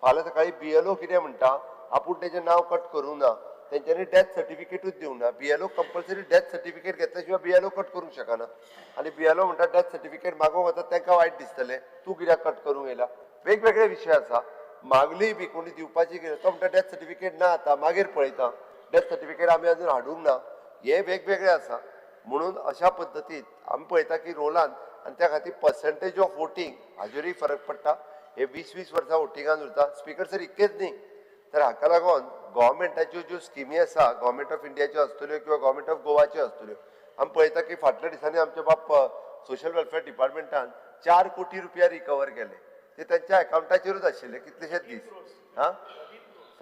फाल्यां सकाळी BLO कितें म्हणटा आपूण तेजें नांव कट करूं ना तेंच्यांनी डेथ सर्टिफिकेटूच दिवंक ना BLO कंपल्सरी डेथ सर्टिफिकेट घेतल्या शिवाय BLO कट करूंक शकना आनी BLO म्हणटा डेथ सर्टिफिकेट मागोवंक वता तांकां वायट दिसतलें तूं कित्याक कट करूंक येयला वेगवेगळे विशय आसा मागली बी कोणी दिवपाची कितें तो म्हणटा डेथ सर्टिफिकेट ना आतां मागीर पळयता डेथ सर्टिफिकेट आमी अजून हाडूंक ना हे वेगवेगळे आसा म्हणून अशा पद्दतीन आमी पळयता की रोलान आनी त्या खातीर पर्संटेज ऑफ वोटींग हाजेरूय फरक पडटा हे 20 वर्सां वोटिंगान उरता स्पीकर सर इतकेच न्ही तर हाका लागून गव्हर्मेंटाच्यो ज्यो स्किमी आसा गव्हर्मेंट ऑफ इंडियाच्यो आसतल्यो किंवा गव्हर्मेंट ऑफ गोवाच्यो आसतल्यो आमी पळयता की फाटल्या दिसांनी आमचे बाप सोशल वेलफेअर डिपार्टमेंटान 4 कोटी रुपया रिकवर केले ते त्यांच्या अकाउंटाचेरूच आशिल्ले कितलेशेच दीस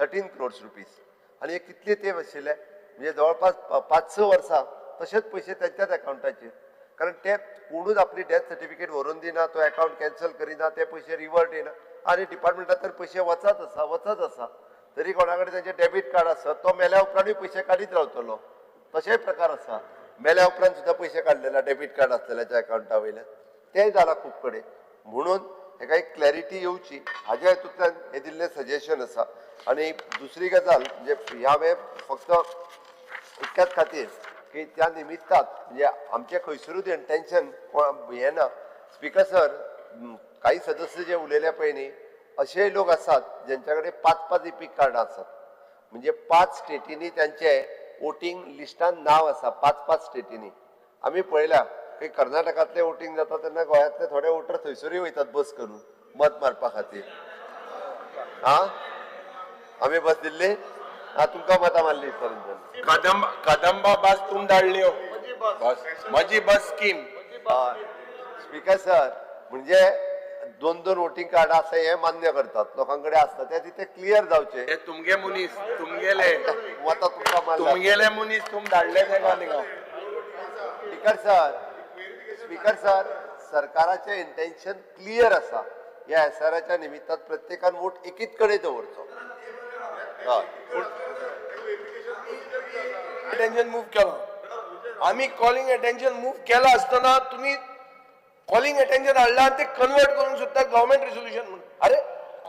13 crores रुपीज आनी हे कितले ते आशिल्ले म्हणजे जवळपास 5-6 वर्सां तशेच पयशे त्यांच्याच अकाउंटाचेर कारण ते कोणूच आपली डेथ सर्टिफिकेट व्हरून दिना तो अकाउंट कॅन्सल करिना ते पयशे रिवर्ट येना आनी डिपार्टमेंटांतल्यान पयशे वचत आसा तरी कोणा कडेन तेंचे डेबीट कार्ड आसत तो मेल्या उपरांतूय पयशे काडीत रावतलो तशेंय प्रकार आसा मेल्या उपरांत सुद्दां पयशे काडलेला डेबीट कार्ड आसलेल्याच्या अकाउंटा वयल्यान तेंय जालां खूब कडेन म्हणून हेका एक क्लॅरिटी येवची हाज्या हेतूंतल्यान हे दिल्लें सजेशन आसा आनी दुसरी गजाल म्हणजे ह्या वेळ फक्त इतक्याच खातीर की त्या निमित्तात म्हणजे आमचे खंयसरूच इंटेन्शन हे ना स्पीकर सर काही सदस्य जे उलयले पळय न्ही अशेय लोक आसात ज्यांच्या कडेन 5-5 इपीक कार्डां आसात म्हणजे 5 स्टेटींनी त्यांचे वोटींग लिस्टान नांव आसा 5-5 स्टेटींनी आमी पळयल्या की कर्नाटकांतले वोटींग जाता तेन्ना गोंयांतले थोडे वोटर थंयसरूय वयतात बस करून मत मारपा खातीर आमी बस दिल्ली तुमकां मतां मारली कदंबा बस तुम धाडल्यो म्हजी बस स्कीम स्पीकर सर म्हणजे 2-2 वोटिंग कार्ड आसा हे मान्य करतात लोकांकडे असतात ते तिथे क्लियर जावचे ते तुमगे मुनीस तुमगेले मतां तुमकां मारल्या तुमगेले मुनीस तुम धाडले ते गालिगांव स्पीकर सर सरकाराचे इंटेन्शन क्लियर आसा या SRच्या निमित्तात प्रत्येकान वोट एकीच कडेन दवरचो अटेन्शन मूव केला आम्ही कॉलिंग अटेन्शन मूव केला असताना तुम्ही कॉलिंग अटेन्शन हाडला ते कन्वर्ट करून सुद्धा गव्हर्नमेंट रिझोल्यूशन म्हणून अरे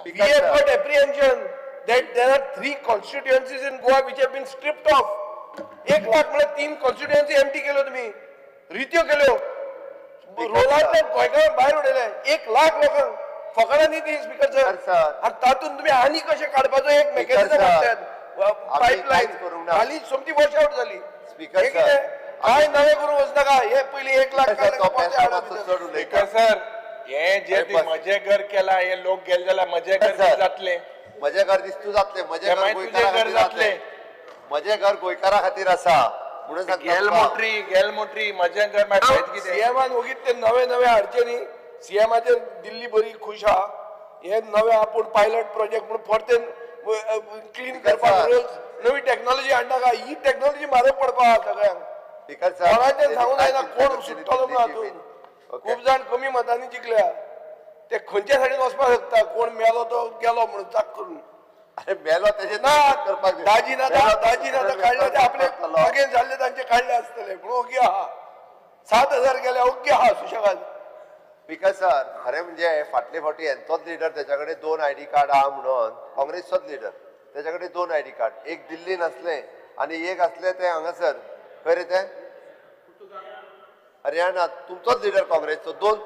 we have got apprehension that there are 3 constituencies in Goa which have been stripped off 1 lakh म्हणजे 3 कॉन्स्टिट्युएन्सी एमटी केल्यो तुम्ही, रित्यो केल्यो, रोलांतले गोंयकार भायर उडयले, 1 लाख लोकांक फकाणां न्ही ती स्पीकर सर. आणि तातूंत तुम्ही आनी कशें काडपाचो एक मेकॅनिझम हाडटात, पायपलायन हाली सोमती वॉश आउट जाली. स्पीकर हे कितें? काय नवें करूंक वचनाका, हे पयलीं 1 लाख स्पीकर सर, हे जे ती मजेगर केला, हे लोक गेले जाल्यार मजेगर जातले. म्हजें घर दिसतू जातलें, म्हजें घर मागीर तुझें गोंयकारा घर खातीर जातलें. जातलें, म्हजें घर गोंयकारा खातीर आसा म्हणून गेल मोटरी मजेगर मागीर कितें? सीएमान वगीत ते नवे नवे हाडचे न्ही. सीएमाचेर दिल्ली बरी खुश आहा, हे नवे आपूण पायलट प्रोजेक्ट म्हणून परतेन क्लीन करपाक रुल्स नवी टेक्नॉलॉजी हाडनाका. ही टेक्नॉलॉजी म्हारग पडपा सगळ्यांक. कोणाचें सांगून जायना कोण सुट्टलो म्हणून हातून. खूब जाण कमी मतांनी जिखल्या, ते खंयच्या सायडीन वचपाक शकता, कोण मेलो तो गेलो म्हणून चाक करून. अरे मेलो तेजे ना दाजी काढले ते आपले अगेन जाल्ले तांचे काढले आसतले म्हणून ओके आहा. 7,000 गेले ओके आहा सुशेगाद. स्पीकर सर, खरें म्हणजे फाटले फावटी हेंचोच लिडर तेच्या कडेन 2 आयडी कार्ड आहा म्हणून, काँग्रेसचोच लिडर तेच्या कडेन 2 आयडी कार्ड, एक दिल्लीन असले आनी एक असले ते हांगासर खंय रे ते हरियाणा. तुमचोच लिडर काँग्रेसचो 2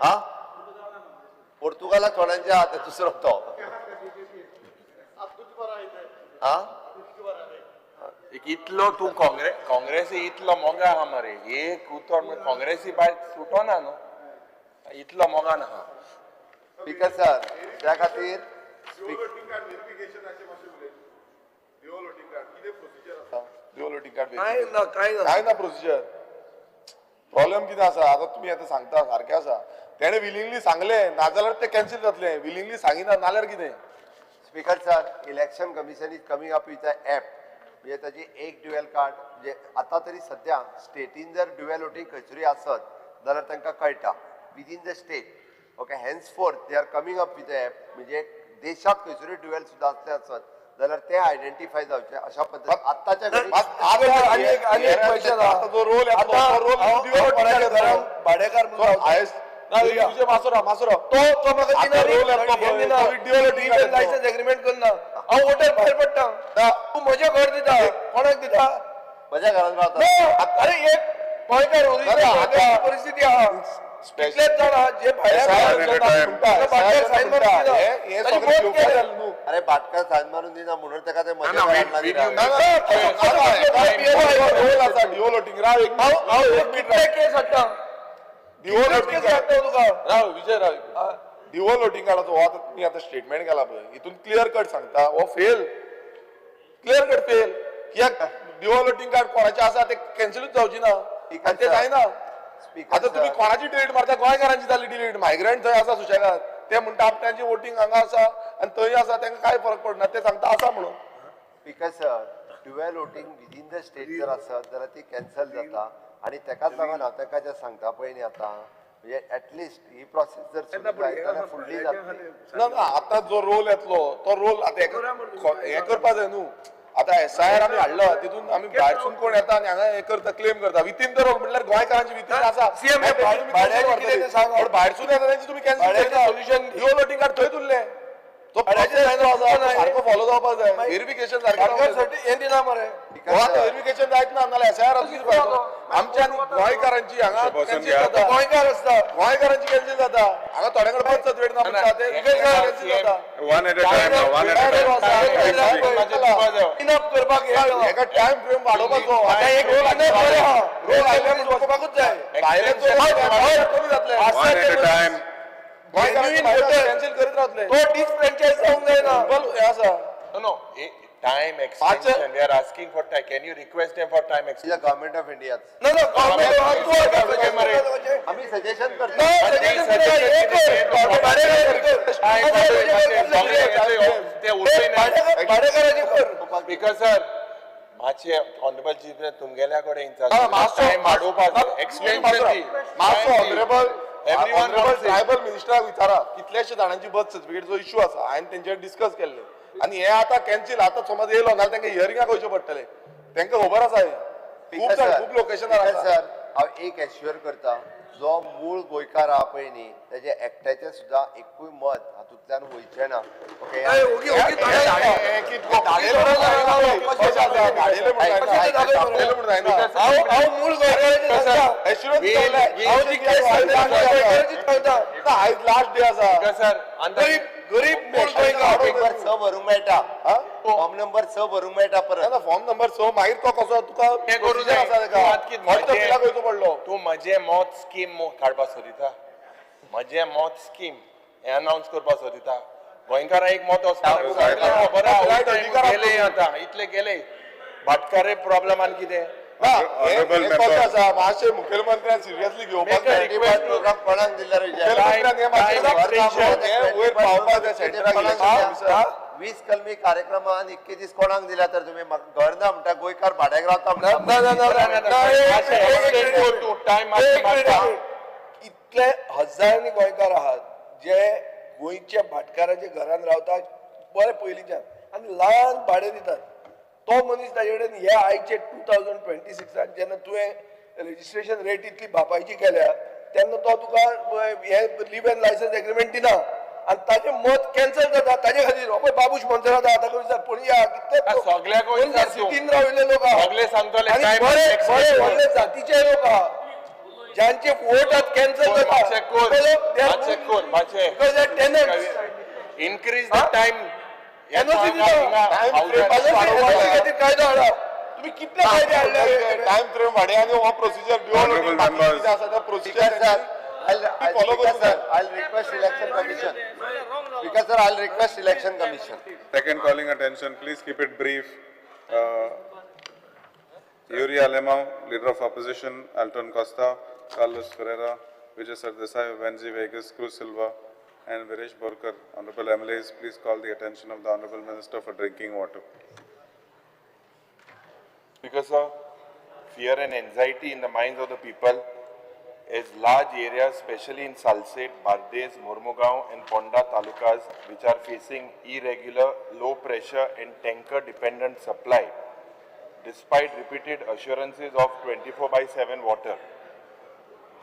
हा पोर्तुगालाक थोड्यांचे आहा ते दुसरो तो हा. इतलो तू काँग्रेसी इतलो मोगा आहा मरे, एक उतर काँग्रेसी भायर सुटोना न्हू, इतलो मोगान आहा. स्पीकर सर, त्या खातीर काय ना प्रोसिजर. प्रॉब्लेम कितें आसा, आतां तुमी आतां सांगता सारकें आसा, तेणे विलिंगली सांगलें नाजाल्यार ते कॅन्सील जातलें, विलिंगली सांगिना नाल्यार कितें. Speaker sir, election commission is coming up with a app, म्हणजे ताची एक ड्युएल कार्ड, म्हणजे आतां तरी सध्या स्टेटीन जर ड्युएल वोटींग खंयसरूय आसत जाल्यार तांकां कळटा within the state. Okay, henceforth they are coming up with a app, म्हणजे देशात खंयसरूय ड्युएल सुद्दां असले आसत जाल्यार ते आयडेंटिफाय जावचे अशा पद्दतीन आतांच्या भाडेकार लायसन्स एग्रीमेंट करना, हांव वोटर भायर पडटा, तूं म्हजें घर दिता कोणाक दिता? म्हज्या घरांत रावता. अरे एक गोंयकार परिस्थिती आहा, इतलेच जाण आहा जे भाड्याक सायन मारून अरे भाटकार सायन मारून दिना म्हणून ताका ते म्हज्या केस हाडटा. डिवोल वोटिंग कार्डाचो हो आतां तुमी आतां स्टेटमेंट केला पळय, हितून क्लियर कट सांगता हो फेल, क्लियर कट फेल. कित्याक डिवोल वोटिंग कार्ड कोणाचें आसा ते कॅन्सलूच जावची ना, आनी ते जायना. आतां तुमी कोणाची डिलीट मारता, गोंयकारांची जाली डिलीट, मायग्रंट थंय आसा सुशेगाद, ते म्हणटा आपल्याची वोटिंग हांगा आसा आनी थंय आसा, तांकां कांय फरक पडना, ते सांगता आसा म्हणून. Speaker sir, dual voting within the state जर आसत जाल्यार ती कॅन्सल जाता, आनी तेकाच लागून हांव ताका जें सांगता पळय न्ही आतां, म्हणजे ऍटलिस्ट ही प्रोसेस जर सुरू जायत जाल्यार फुडली जातली. ना ना, आतां जो रोल येतलो तो रोल आतां हे करपा जाय न्हू. आतां SIR आमी हाडलो, तितून आमी भायरसून कोण येता आनी हांगा हे करता, क्लेम करता विथीन द रोल, म्हटल्यार गोंयकारांची विथीन आसा, भायरसून येता तेंची तुमी कॅन्सल करता. सोल्युशन ड्युअल वोटिंग कार्ड थंय उरलें, तो सारको फॉलो जावपाक जाय, व्हेरिफिकेशन सारकें हे दिना मरे. व्हेरिफिकेशन जायत ना, नाल्यार SIR आमच्या गोंयकारांची हांगा कॅन्सल जाता, गोंयकार आसता गोंयकारांची कॅन्सल जाता, हांगा थोड्या कडेन बर्थ सर्टिफिकेट ना म्हणटा ते कॅन्सल जाता. One at a time now, one at a time. Enough करपाक हेका टाइम फ्रेम वाडोवपाचो. आता एक रोल आयल्यार वचपाकूच जाय. भायले कमी जातले. One at a time. Cancel करीत रावतले. तो डिसफ्रँचायज जावंक जायना. हे आसा. No, time extension, they are asking for time. Can you request them for time extension? The government of India ना गव्हर्नमेंट आम्ही सजेशन करतो. Because sir, मातशे ऑनरेबल चीफ तुमगेल्या कडेन टाइम वाडोवपाक एक्सटेंशन ट्रायबल मिनिस्टराक विचारा कितलेशे जाणांची बर्थ सर्टिफिकेटचो इश्यू आसा, हांवें तेंचेर डिस्कस केल्ले, आनी हे आतां कॅन्सील, आतां समज येयलो नाल्यार तांकां हियरिंगाक वयचे पडटले, तांकां खबर आसा हे खूब लोकेशनार आसा. सर हांव एक एश्युअर करता, जो मूळ गोंयकार आहा पळय न्ही तेजे एकट्याचें सुद्दां एकूय मत हातूंतल्यान वयचें ना ओके लास्ट डे आसा गरीब नंबर 6 भरूंक मेळटा फॉर्म नंबर 6 भरूंक मेळटा परत फॉर्म नंबर 6 मागीर तो कसो तुका procedure आसा तेका वयचो पडलो तू म्हजे मत स्कीम काडपाक सोदिता म्हजे मत स्कीम हे अनाउन्स करपाक सोदिता गोंयकारां एक मत गेले आतां इतले गेले भाटकारे प्रॉब्लेम आनी कितें मातशें मुखेलमंत्र्यान सिरियसली घेवपाक प्रोग्राम कोणाक दिल्यार वयर पावपाक जाय सेंटराक 20 कलमी कार्यक्रमान इतके दीस कोणाक दिल्या तर तुमी म्हाका घर ना म्हणटा गोंयकार भाड्याक रावता इतले हजारांनी गोंयकार आहात जे गोंयच्या भाटकाराच्या घरान रावतात बरे पयलींच्यान आनी ल्हान भाडे दितात तो मनीस ताजे कडेन हे आयचे 2026 जेन्ना तुवें रेजिस्ट्रेशन रेट इतली बापायची केल्या तेन्ना तो तुका हे लिव्ह एंड लायसन्स एग्रीमेंट दिना आनी ताजें मत कॅन्सल जाता ताजे खातीर हो पळय बाबूश मंत्रात आहा ताका विचार पळया सगळ्याक सिटीन राविल्ले लोक आहा सगळे सांगतले आनी बरे व्हडले जातीचे लोक आहा ज्यांचे वोट आत कॅन्सल जाता इनक्रीज द टाइम कायदो हाडा तुम्ही कितले कायदे हाडले टाइम फ्रेम वाडे आनी हो प्रोसिजर Honorable members. आसा त्या procedure I'll request election commission. Speaker sir, I'll request election commission. Second calling attention, please keep it brief. Yuri Alemão, Leader of Opposition, Alton Costa, Carlos Ferreira, Vijay Sardesai, Venzi Vegas, Cruz Silva, and Viresh Borkar. Honorable MLAs, please call the attention of the Honorable Minister for Drinking Water. Because of fear and anxiety in the minds of the people, as large areas, especially in Salsette, Bardes, Mormugaon and Ponda talukas, which are facing irregular, low pressure and tanker dependent supply, despite repeated assurances of 24/7 water.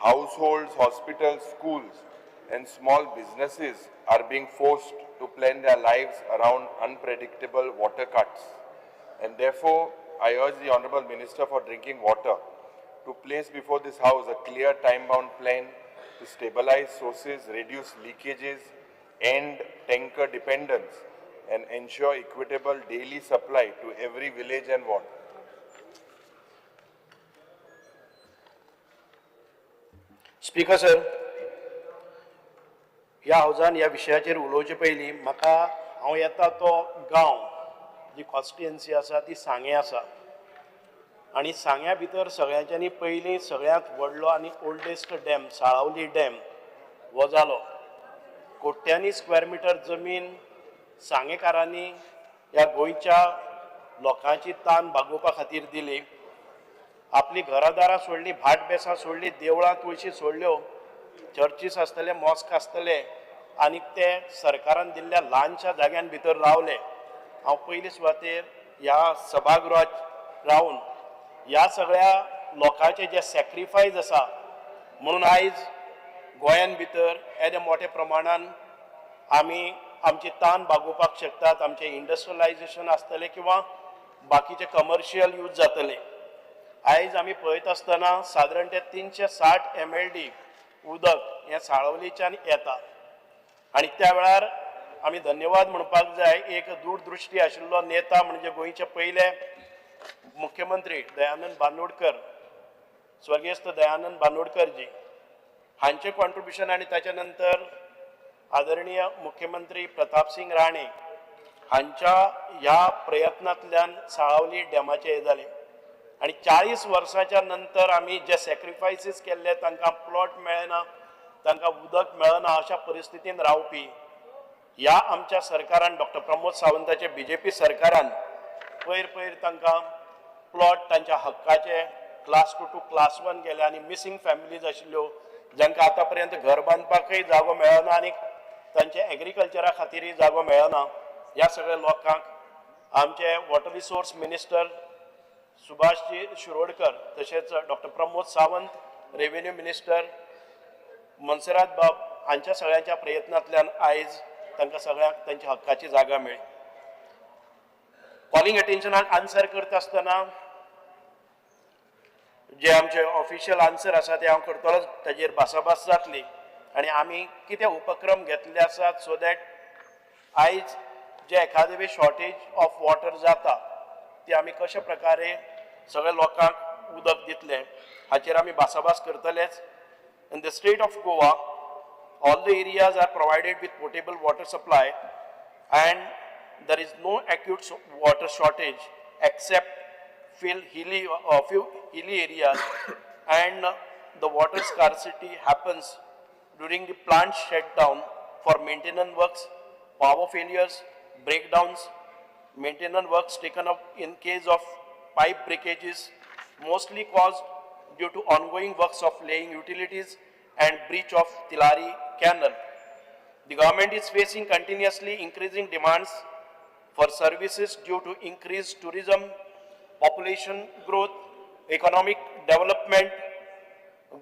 Households, hospitals, schools and small businesses are being forced to plan their lives around unpredictable water cuts. And therefore, I urge the Honorable Minister for Drinking Water to place before this House a clear time-bound plan to stabilize sources, reduce leakages, end tanker dependence, and ensure equitable daily supply to every village and ward. Speaker sir, ह्या हावजान ह्या विशयाचेर उलोवचे पयलीं म्हाका हांव येता तो गांव जी constituency आसा ती सांगे आसा आनी सांग्या भितर सगळ्यांच्यांनी पयलीं सगळ्यांत व्हडलो आनी ओल्डेस्ट डॅम साळावली डॅम हो जालो. कोट्यांनी स्क्वेअर मिटर जमीन सांगेकारांनी ह्या गोंयच्या लोकांची तान भागोवपा खातीर दिली. आपली घरादारां सोडली, भाट बेसां सोडली, देवळां तुळशी सोडल्यो, चर्चीस आसतले, मॉस्क आसतले आनी ते सरकारान दिल्ल्या ल्हानशा जाग्यान भितर रावले. हांव पयली सुवातेर ह्या सभागृहात रावन ह्या सगळ्या लोकांचे जे सॅक्रिफायस आसा म्हणून आयज गोंयान भितर येदे मोठ्या प्रमाणान आमी आमची तान भागोवपाक शकतात. आमचें इंडस्ट्रियलायजेशन आसतलें किंवा बाकीचे कमर्शियल यूज जातले. आयज आमी पळयत आसतना सादारण ते 360 MLD उदक हें साळवलीच्यान येता आनी त्या वेळार आमी धन्यवाद म्हणपाक जाय. एक दूरदृश्टी आशिल्लो नेता म्हणजे गोंयचे पयले मुख्यमंत्री दयानंद बांदोडकर, स्वर्गीयस्त दयानंद बांदोडकर जी हांचे कॉन्ट्रिब्युशन आनी ताच्या नंतर आदरणीय मुख्यमंत्री प्रताप सिंग राणे हांच्या ह्या प्रयत्नांतल्यान साळावली डॅमाचें हें जालें आनी 40 वर्सांच्या नंतर आमी जे सॅक्रिफायसीस केल्ले तांकां प्लॉट मेळना, तांकां उदक मेळना अशा परिस्थितीन रावपी ह्या आमच्या सरकारान डॉक्टर प्रमोद सावंताचे BJP सरकारान पयर तांकां प्लॉट तांच्या हक्काचे क्लास 2 टू क्लास 1 गेले आनी मिसींग फॅमिलीज आशिल्ल्यो जांकां आतां पर्यंत घर बांदपाकय जागो मेळना आनी तांचे एग्रीकल्चरा खातीरय जागो मेळना. ह्या सगळ्या लोकांक आमचे water resource minister Subhashji Shirodkar तशेंच doctor Pramod Sawant, revenue minister Monserrate बाब हांच्या सगळ्यांच्या प्रयत्नांतल्यान आयज तांकां सगळ्यांक तांच्या हक्काची जागा मेळ्ळी. कॉलिंग अटेन्शनाक आन्सर करता आसतना जे आमचे ऑफिशियल आन्सर आसा ते हांव करतलो, ताजेर भासाभास जातली आनी आमी कितें उपक्रम घेतले आसात सो दॅट आयज जे एखादे शॉर्टेज ऑफ वॉटर जाता ती आमी कशा प्रकारे सगळ्या लोकांक उदक दितले हाचेर आमी भासाभास करतलेच. In the state of Goa, all the areas are provided with potable water supply and there is no acute water shortage except few hilly areas and the water scarcity happens during the plant shutdown for maintenance works, power failures, breakdowns, maintenance works taken up in case of pipe breakages, mostly caused due to ongoing works of laying utilities and breach of Tilari Canal. The government is facing continuously increasing demands for services due to increased tourism, population growth, economic development,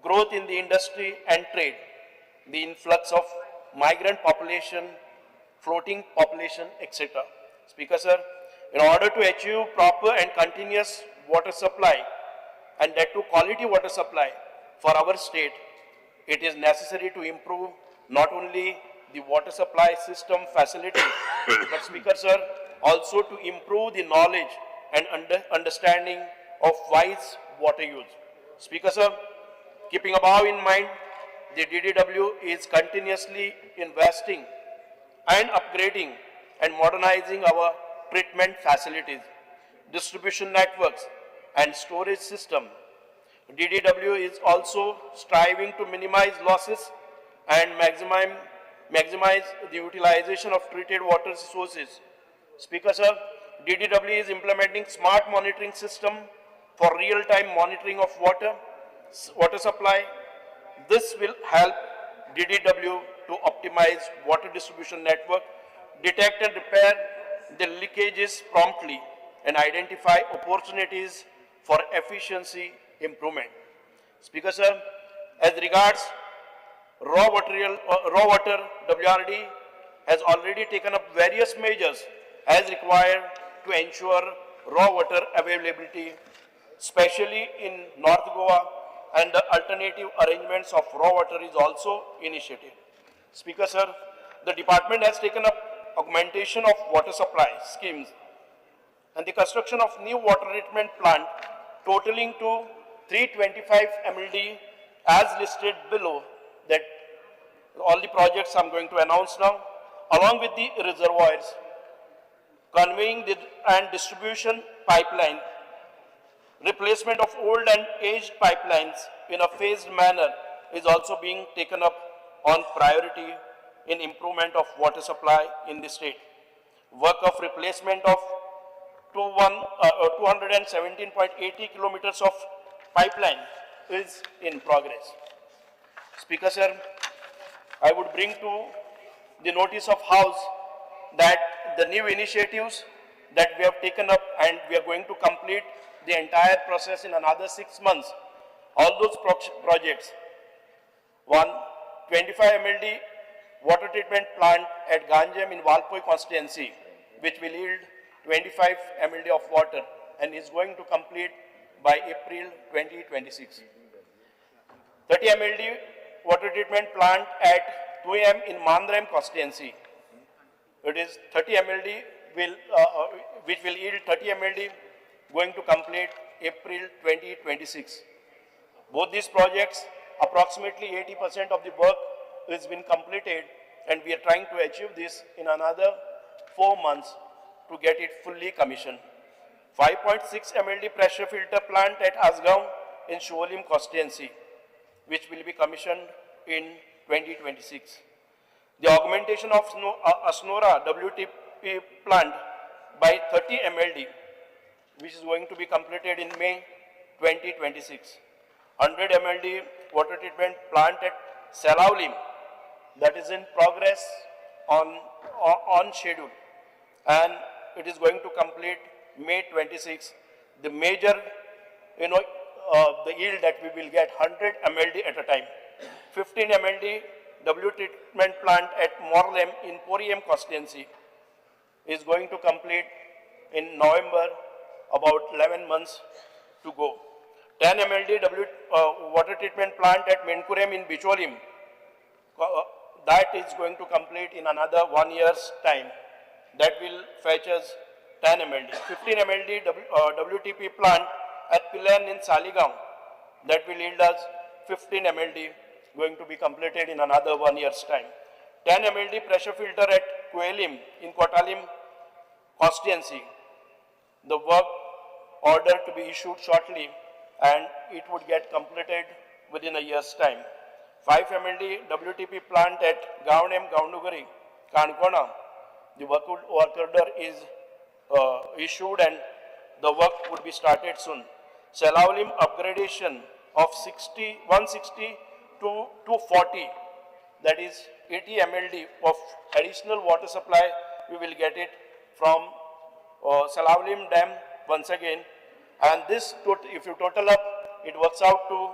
growth in the industry and trade, the influx of migrant population, floating population, etc. Speaker sir, in order to achieve proper and continuous water supply and that to quality water supply for our state, it is necessary to improve not only the water supply system facility, but Speaker sir, also to improve the knowledge and understanding of wise water use. Speaker sir, keeping above in mind, the DDW is continuously investing and upgrading and modernizing our treatment facilities, distribution networks and storage system. DDW is also striving to minimize losses and maximize the utilization of treated water sources. Speaker sir, DDW is implementing smart monitoring system for real-time monitoring of water supply. This will help DDW to optimize water distribution network, detect and repair the leakages promptly, and identify opportunities for efficiency improvement. Speaker sir, as regards raw water, WRD has already taken up various measures as required to ensure raw water availability, especially in North Goa, and the alternative arrangements of raw water is also initiated. Speaker sir, the department has taken up augmentation of water supply schemes and the construction of new water treatment plant totaling to 325 MLD as listed below, that all the projects I'm going to announce now, along with the reservoirs, conveying and distribution pipeline, replacement of old and aged pipelines in a phased manner is also being taken up on priority in improvement of water supply in the state. Work of replacement of 217.80 kilometers of pipeline is in progress. Speaker sir, I would bring to the notice of House that the new initiatives that we have taken up and we are going to complete the entire process in another 6 months. All those projects, 25 MLD water treatment plant at Ganjem in Valpoi constituency, which will yield 25 MLD of water and is going to complete by April 2026. 30 MLD water treatment plant at 2M in Mandraim constituency. It is 30 MLD which will yield 30 MLD going to complete April 2026. Both these projects, approximately 80% of the work has been completed and we are trying to achieve this in another 4 months to get it fully commissioned. 5.6 MLD pressure filter plant at Asgaon in Sholim constituency, which will be commissioned in 2026. The augmentation of Asnora WTP plant by 30 MLD, which is going to be completed in May 2026. 100 MLD water treatment plant at Salaulim, that is in progress on schedule, and it is going to complete May 26. The major, the yield that we will get 100 MLD at a time. 15 MLD W treatment plant at Morlem in Poriem constituency is going to complete in November, about 11 months to go. 10 MLD water treatment plant at Menkurem in Bicholim, that is going to complete in another 1 year's time. That will fetch us 10 MLD. 15 MLD WTP plant at Pilan in Saligaon, that will yield us 15 MLD, going to be completed in another 1 year's time. 10 MLD pressure filter at Kuelim in Kotalim constituency. The work order to be issued shortly and it would get completed within a year's time. 5 MLD WTP plant at Gaunem, Gaunugari, Kankona. The work order is issued and the work would be started soon. Selaulim upgradation of 160 to 240, that is 80 MLD of additional water supply, we will get it from Selaulim Dam once again. And this, if you total up, it works out to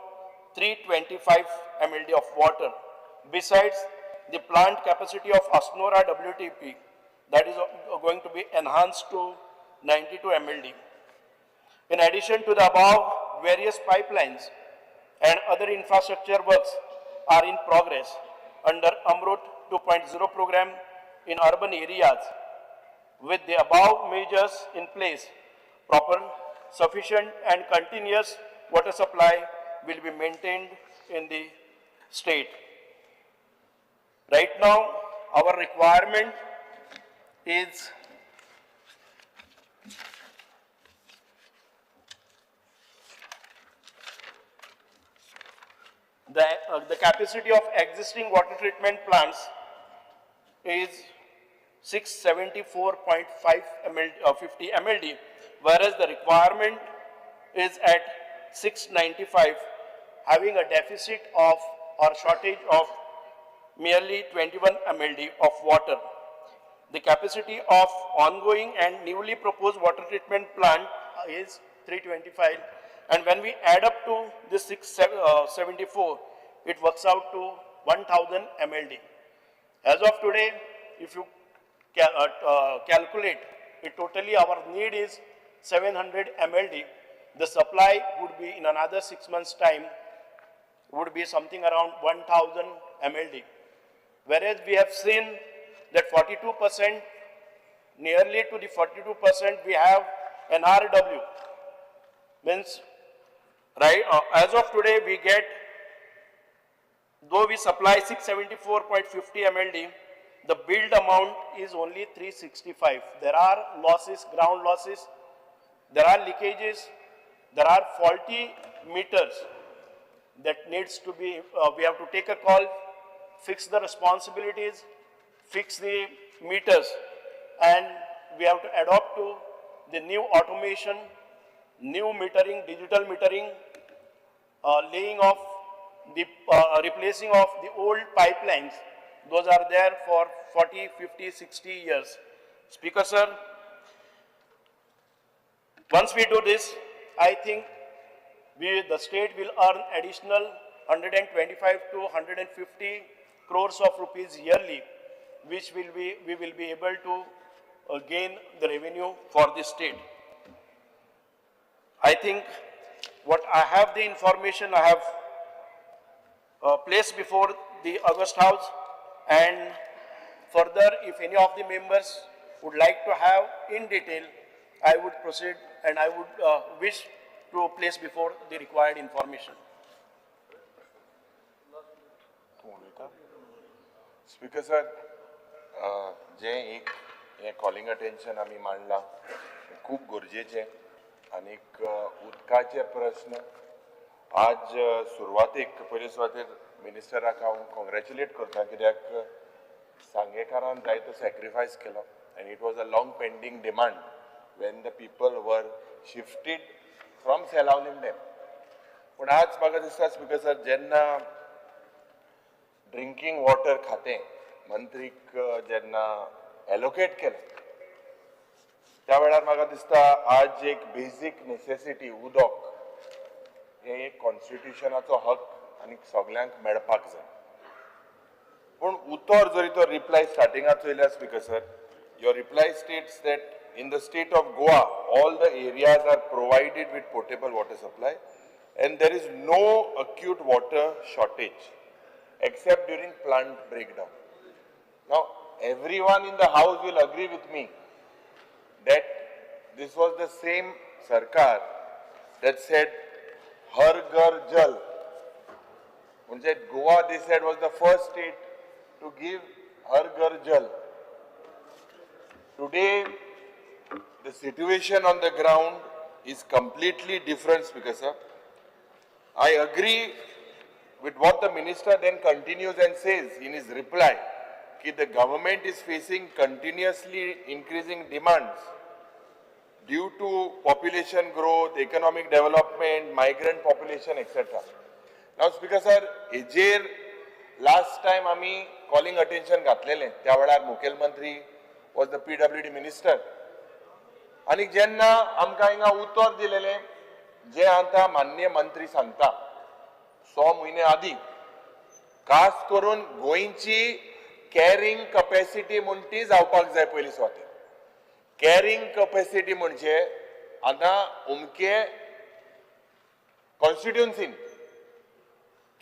325 MLD of water. Besides the plant capacity of Asnora WTP, that is going to be enhanced to 92 MLD. In addition to the above, various pipelines and other infrastructure works are in progress under Amrut 2.0 program in urban areas. With the above measures in place, proper, sufficient and continuous water supply will be maintained in the state. Right now, our requirement is the capacity of existing water treatment plants is 674.5 mld, 50 MLD, whereas the requirement is at 695, having a deficit of or shortage of merely 21 MLD of water. The capacity of ongoing and newly proposed water treatment plant is 325, and when we add up to this 674, it works out to 1000 MLD. As of today, if you calculate it totally, our need is 700 MLD. The supply would be in another 6 months' time, would be something around 1000 MLD. Whereas we have seen that 42%, nearly to the 42% we have NRW. Means, right, as of today we get, though we supply 674.50 MLD, the billed amount is only 365. There are losses, ground losses, there are leakages, there are faulty meters that needs to be, we have to take a call, fix the responsibilities, fix the meters, and we have to adopt to the new automation, new metering, digital metering, laying off the, replacing of the old pipelines. Those are there for 40, 50, 60 years. Speaker sir, once we do this, I think the state will earn additional 125 to 150 crores of rupees yearly, which we will be able to gain the revenue for the state. I think what I have the information I have placed before the August House, and further if any of the members would like to have in detail, I would proceed and I would wish to place before the required information. Speaker sir, जे एक हे calling attention आमी मांडला खूब गरजेचे आणि उदकाचे प्रश्न आज सुरवातेक पयले सुवातेर मिनिस्टराक हांव कॉंग्रॅच्युलेट करता कित्याक सांगेकारान जायतो sacrifice Kelo and it was a long pending demand when the people were shifted from Selaulim Dam. पण आज म्हाका दिसता स्पीकर सर जेन्ना ड्रिंकिंग वॉटर खातें मंत्रीक जेन्ना एलोकेट केलें त्या वेळार म्हाका दिसता आज एक बेसिक नेसेसिटी उदक हे एक कॉन्स्टिट्युशनाचो हक आनी सगळ्यांक मेळपाक जाय. पूण उतर जरी तो रिप्लाय स्टार्टिंगात चोयल्यार speaker sir, your reply states that in the state of Goa, all the areas are provided with potable water supply and there is no acute water shortage except during plant breakdown. Now, everyone in the house will agree with me that this was the same Sarkar that said, Har Ghar Jal. म्हणजे Goa, they said, was the first state to give Har Ghar Jal. Today, the situation on the ground is completely different, Speaker Sir. I agree with what the minister then continues and says in his reply, that the government is facing continuously increasing demands due to population growth, economic development, migrant population, etc. Now, Speaker Sir, हेजेर last time आम्ही calling attention घातलेले, त्या वेळार मुखेलमंत्री was the PWD minister. आणि जेन्ना आमकां हिंगा उतर दिलेले, जे आता माननीय मंत्री सांगता 6 म्हयने आदी, खास करून गोंयची कॅरिंग कॅपॅसिटी म्हणून ती जावपाक जाय पयली सुवातेर. कॅरिंग कॅपॅसिटी म्हणजे आता उमके कॉन्स्टिट्युन्सीन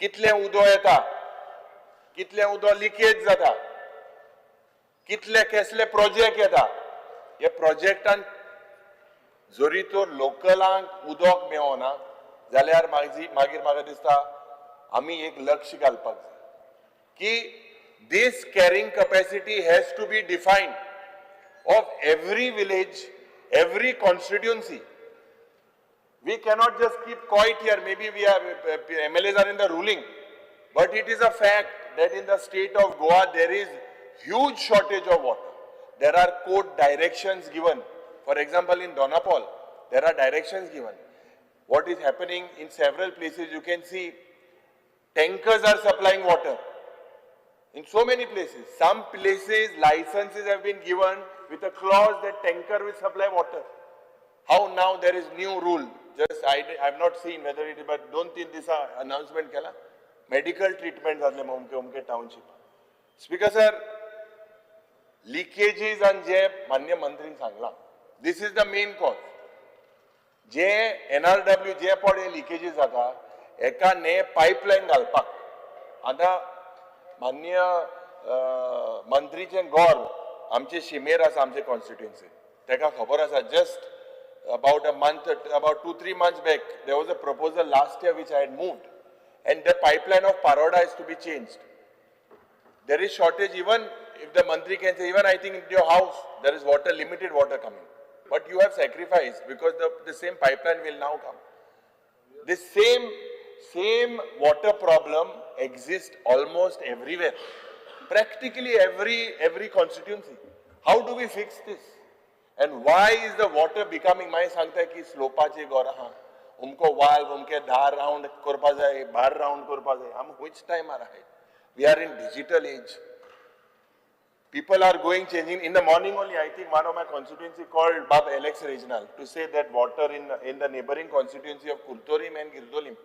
कितले उदो येता, कितले उदो लिकेज जाता, कितले कसले प्रोजेक्ट येता, हे प्रोजेक्टान जरी तो लोकलांक उदोक मेळना जाल्यार मागीर म्हाका दिसता आमी एक लक्ष घालपाक जाय की this carrying capacity has to be defined of every village, every constituency. We cannot just keep quiet here. Maybe we are MLAs are in the ruling, but it is a fact that in the state of Goa there is huge shortage of water. There are court directions given. For example, in Donapal, there are directions given. What is happening in several places, you can see tankers are supplying water. In so many places, some places licenses have been given with a clause that tanker will supply water. How now there is new rule? Just I have not seen whether it is, but don't think this announcement kela. Medical treatment जातले umke township. Speaker sir, leakages and जे मान्य मंत्रीन Sangla. This is the main cause. J NRW जे पडे leakages जाता, एका ने pipeline घालपाक. आता माननीय मंत्रीचे गौर आमचे शिमेर आसा आमचे कॉन्स्टिट्युएन्सी तेका खबर आसा just about 2-3 months back there was a proposal last year which I had moved and the pipeline of Paroda is to be changed. There is shortage even if the mantri can say even I think in your house there is water, limited water coming, but you have sacrificed because the same pipeline will now come. The same water problem exists almost everywhere, practically every constituency. How do we fix this? And why is the water becoming? मैं सांगता की स्लोपाचे गोरा हाँ, उनको valve, उनके धार round करपा जाए, बार round करपा जाए. हम which time आ रहा है? We are in digital age. People are changing. In the morning only, I think one of my constituency called Bab Alex Regional to say that water in the neighboring constituency of Kultorim and Girdolim.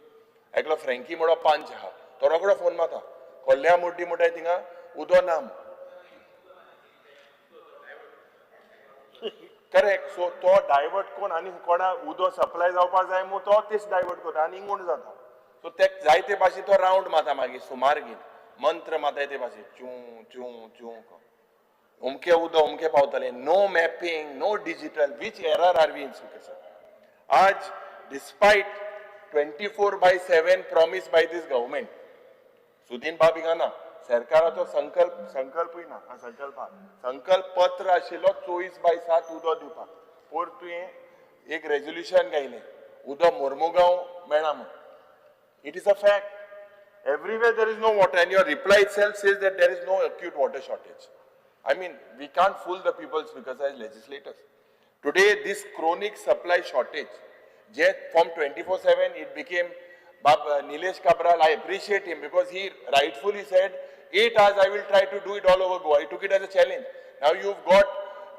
एकलो फ्रँकी म्हणो पांच आहा तो रोकडो phone मारता कोल्ल्या मोठी मोठाय थिंगा उदो नाम करेक्ट. सो तो डायवर्ट कोण आनी कोणा उदो सप्लाय जावपा जाय मू तो तेच डायवर्ट करता आनी इंगूण जाता. सो ते जायते भाशे तो राउंड मारता मागीर सुमार घेवन मंत्र मारता ते भाशे चू चू चू उमके उदो उमके पावतले. No mapping, no digital. Which error are we in sir? आज despite 24/7 promised by this government. Sudin बाबिगाना सरकाराचो संकल्प पत्र आशिल्लो 24/7 उदो दिवपाक. पर तुवें एक रेजोल्यूशन घायलें उदो मोर्मुगांव मेळना म्हण. It is a fact. Everywhere there is no water and your reply itself says that there is no acute water shortage. I mean, we can't fool the people because as legislators. Today this chronic supply shortage from 24/7 it became Nilesh Kabral. I appreciate him because he rightfully said 8 hours I will try to do it all over Goa. He took it as a challenge. Now you've got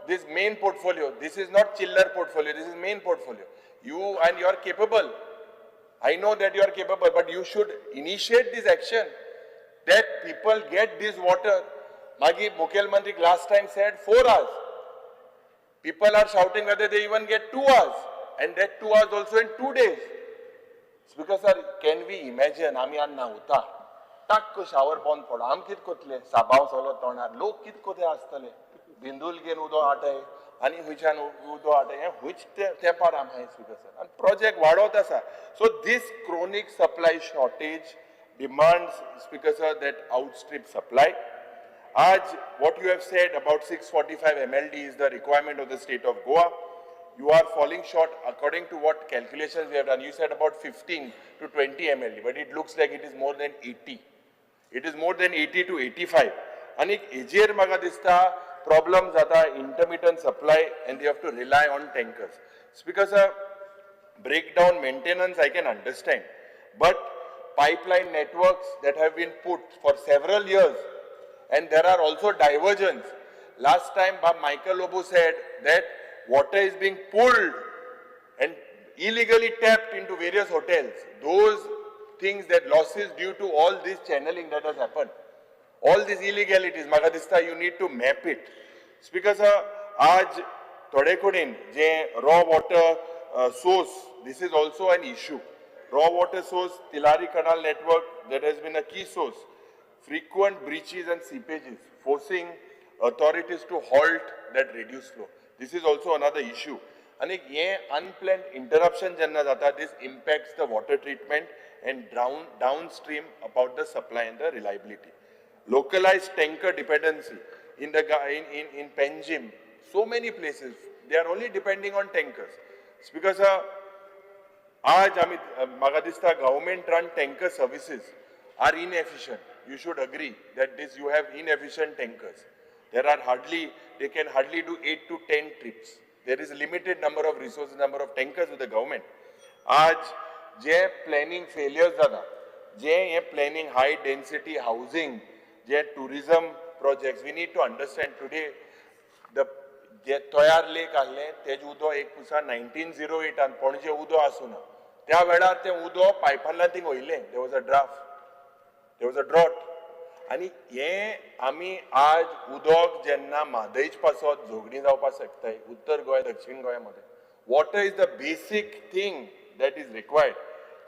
this main portfolio. This is not chiller portfolio. This is main portfolio. You are capable. I know that you are capable, but you should initiate this action that people get this water. Magi Mukhel Mantri last time said 4 hours. People are shouting whether they even get 2 hours, and that 2 hours also in 2 days. Speaker sir, can we imagine? Ami anna uta. Tak shower bond poda. Am kit kotle. Sabaw solo tonar. Log kit kote astale. Bindul gen udo ate. Ani huichan udo ate. Which te param hai speaker sir. And project vadota sir. So this chronic supply shortage demands, speaker sir, that outstrip supply. Aj, what you have said about 645 MLD is the requirement of the state of Goa. You are falling short according to what calculations we have done. You said about 15 to 20 MLD, but it looks like it is more than 80. It is more than 80 to 85. And ejer maga dista problems are intermittent supply and they have to rely on tankers. Speaker sir, breakdown maintenance I can understand, but pipeline networks that have been put for several years, and there are also diversions. Last time Michael Lobo said that water is being pulled and illegally tapped into various hotels. Those things, that losses due to all this channeling that has happened, all these illegalities, Magadista, you need to map it. Speaker sir, aaj thode kudin je raw water source, this is also an issue. Raw water source, Tilari Canal network, that has been a key source. Frequent breaches and seepages, forcing authorities to halt that reduced flow. This is also another issue. And ye unplanned interruption janna jata, this impacts the water treatment and downstream about the supply and the reliability. Localized tanker dependency in Panjim, so many places, they are only depending on tankers. Speaker sir, aaj Magadista government-run tanker services are inefficient. You should agree that this, you have inefficient tankers. There are they can hardly do 8 to 10 trips. There is a limited number of resources, number of tankers with the government. Aaj, je planning failures dada, je planning high density housing, je tourism projects, we need to understand today, the Toyar Lake ahle, tej udo ek pusa 1908 and Ponje udo asuna. Tea veda te udo pipeline thing oile, there was a draft. There was a drought. आणि हे आमी आज उदक जेन्ना म्हादयच पासत झोगडी जावपाक शकताय उत्तर गोंय दक्षिण गोंयामध्ये, water is the basic thing that is required.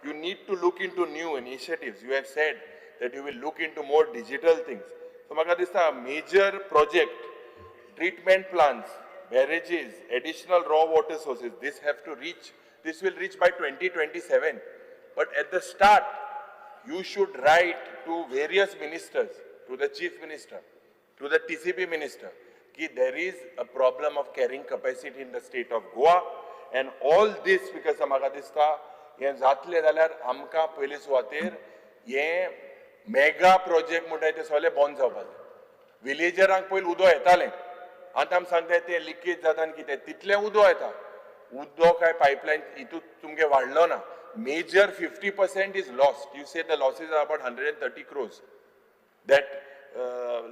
You need to look into new initiatives. You have said that you will look into more digital things. So म्हाका दिसता major project, treatment plants, barrages, additional raw water sources, this will reach by 2027. But at the start, you should write to various ministers, to the chief minister, to the TCP minister, that there is a problem of carrying capacity in the state of Goa, and all this because amaka dista हे जातले जाल्यार आमकां पयले सुवातेर हे mega project म्हणटाय ते सगळे बंद जावपाक. विलेजरांक पयलीं उदक येतालें, आतां आमी सांगताय ते लिकेज जाता आनी कितें, तितलें उदक येता, उदक काय पायपलायन हितून तुमगे वाडलो ना. Major 50% is lost. You say the losses are about 130 crores. That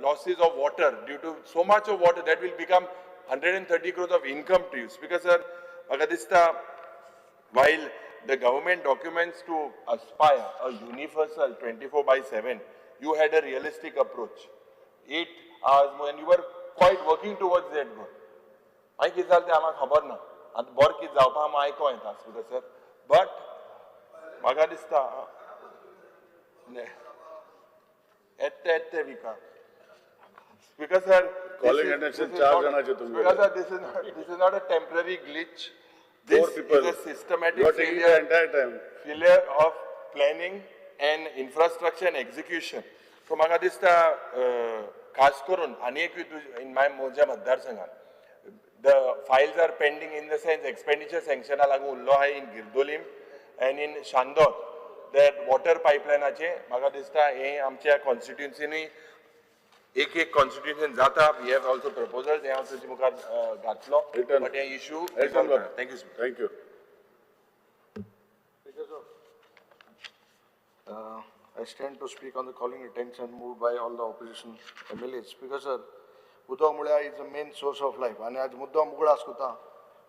losses of water due to so much of water, that will become 130 crores of income to you. Because sir, Magadista, while the government documents to aspire a universal 24/7, you had a realistic approach. 8 hours when you were quite working towards that goal. I कित जालें तें आम्हाक खबर ना. आतां बर कित जावपा आमी आयको येता स्पीकर सर. But म्हाका दिसता येते विका. Speaker sir, Calling attention, 4 janache tumhe. Speaker sir, this is not a temporary glitch. This 4 people. is a systematic You are taking the entire time. failure of planning and infrastructure and execution. So म्हाका दिसता खास करून अनेक in my म्हज्या मतदारसंघात the files are pending in the sense expenditure sanction लागू उरलो आहाय in Girdolim and in Shandor. That water pipeline ache म्हाका दिसता हे आमच्या constituency एक constitution जाता. We have also proposals हे हांव तुमचे मुखार घातलो. Written. But hey issue Written. Thank you. Thank you. I stand to speak on the calling attention moved by all the opposition MLAs. Because उदक म्हळ्यार is the main source of life. आणि आज मुद्दम उगडास कोता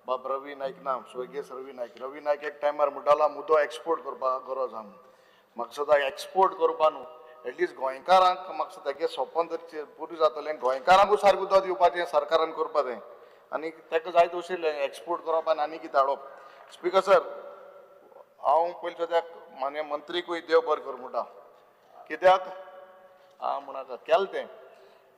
बाब रवी नाईक ना स्वर्गीय रवी नाईक एक टायमार म्हणटालो मुदो एक्सपोर्ट करपाक गरज आहा म्हणून. म्हाका सुद्दां एक्सपोर्ट करपा न्हू एटलिस्ट गोंयकारांक म्हाका सुद्दां तेगे सोपन जर पुरी जातलें गोंयकारांकूच सारकें उदक दिवपाचें सरकारान करपा जाय आनी ताका जाय तशें एक्सपोर्ट करप आनी कितें हाडप. स्पिकर सर हांव पयलीं सद्याक मान्य मंत्रीकूय देव बरें कर म्हणटा कित्याक म्हणाका केलें तें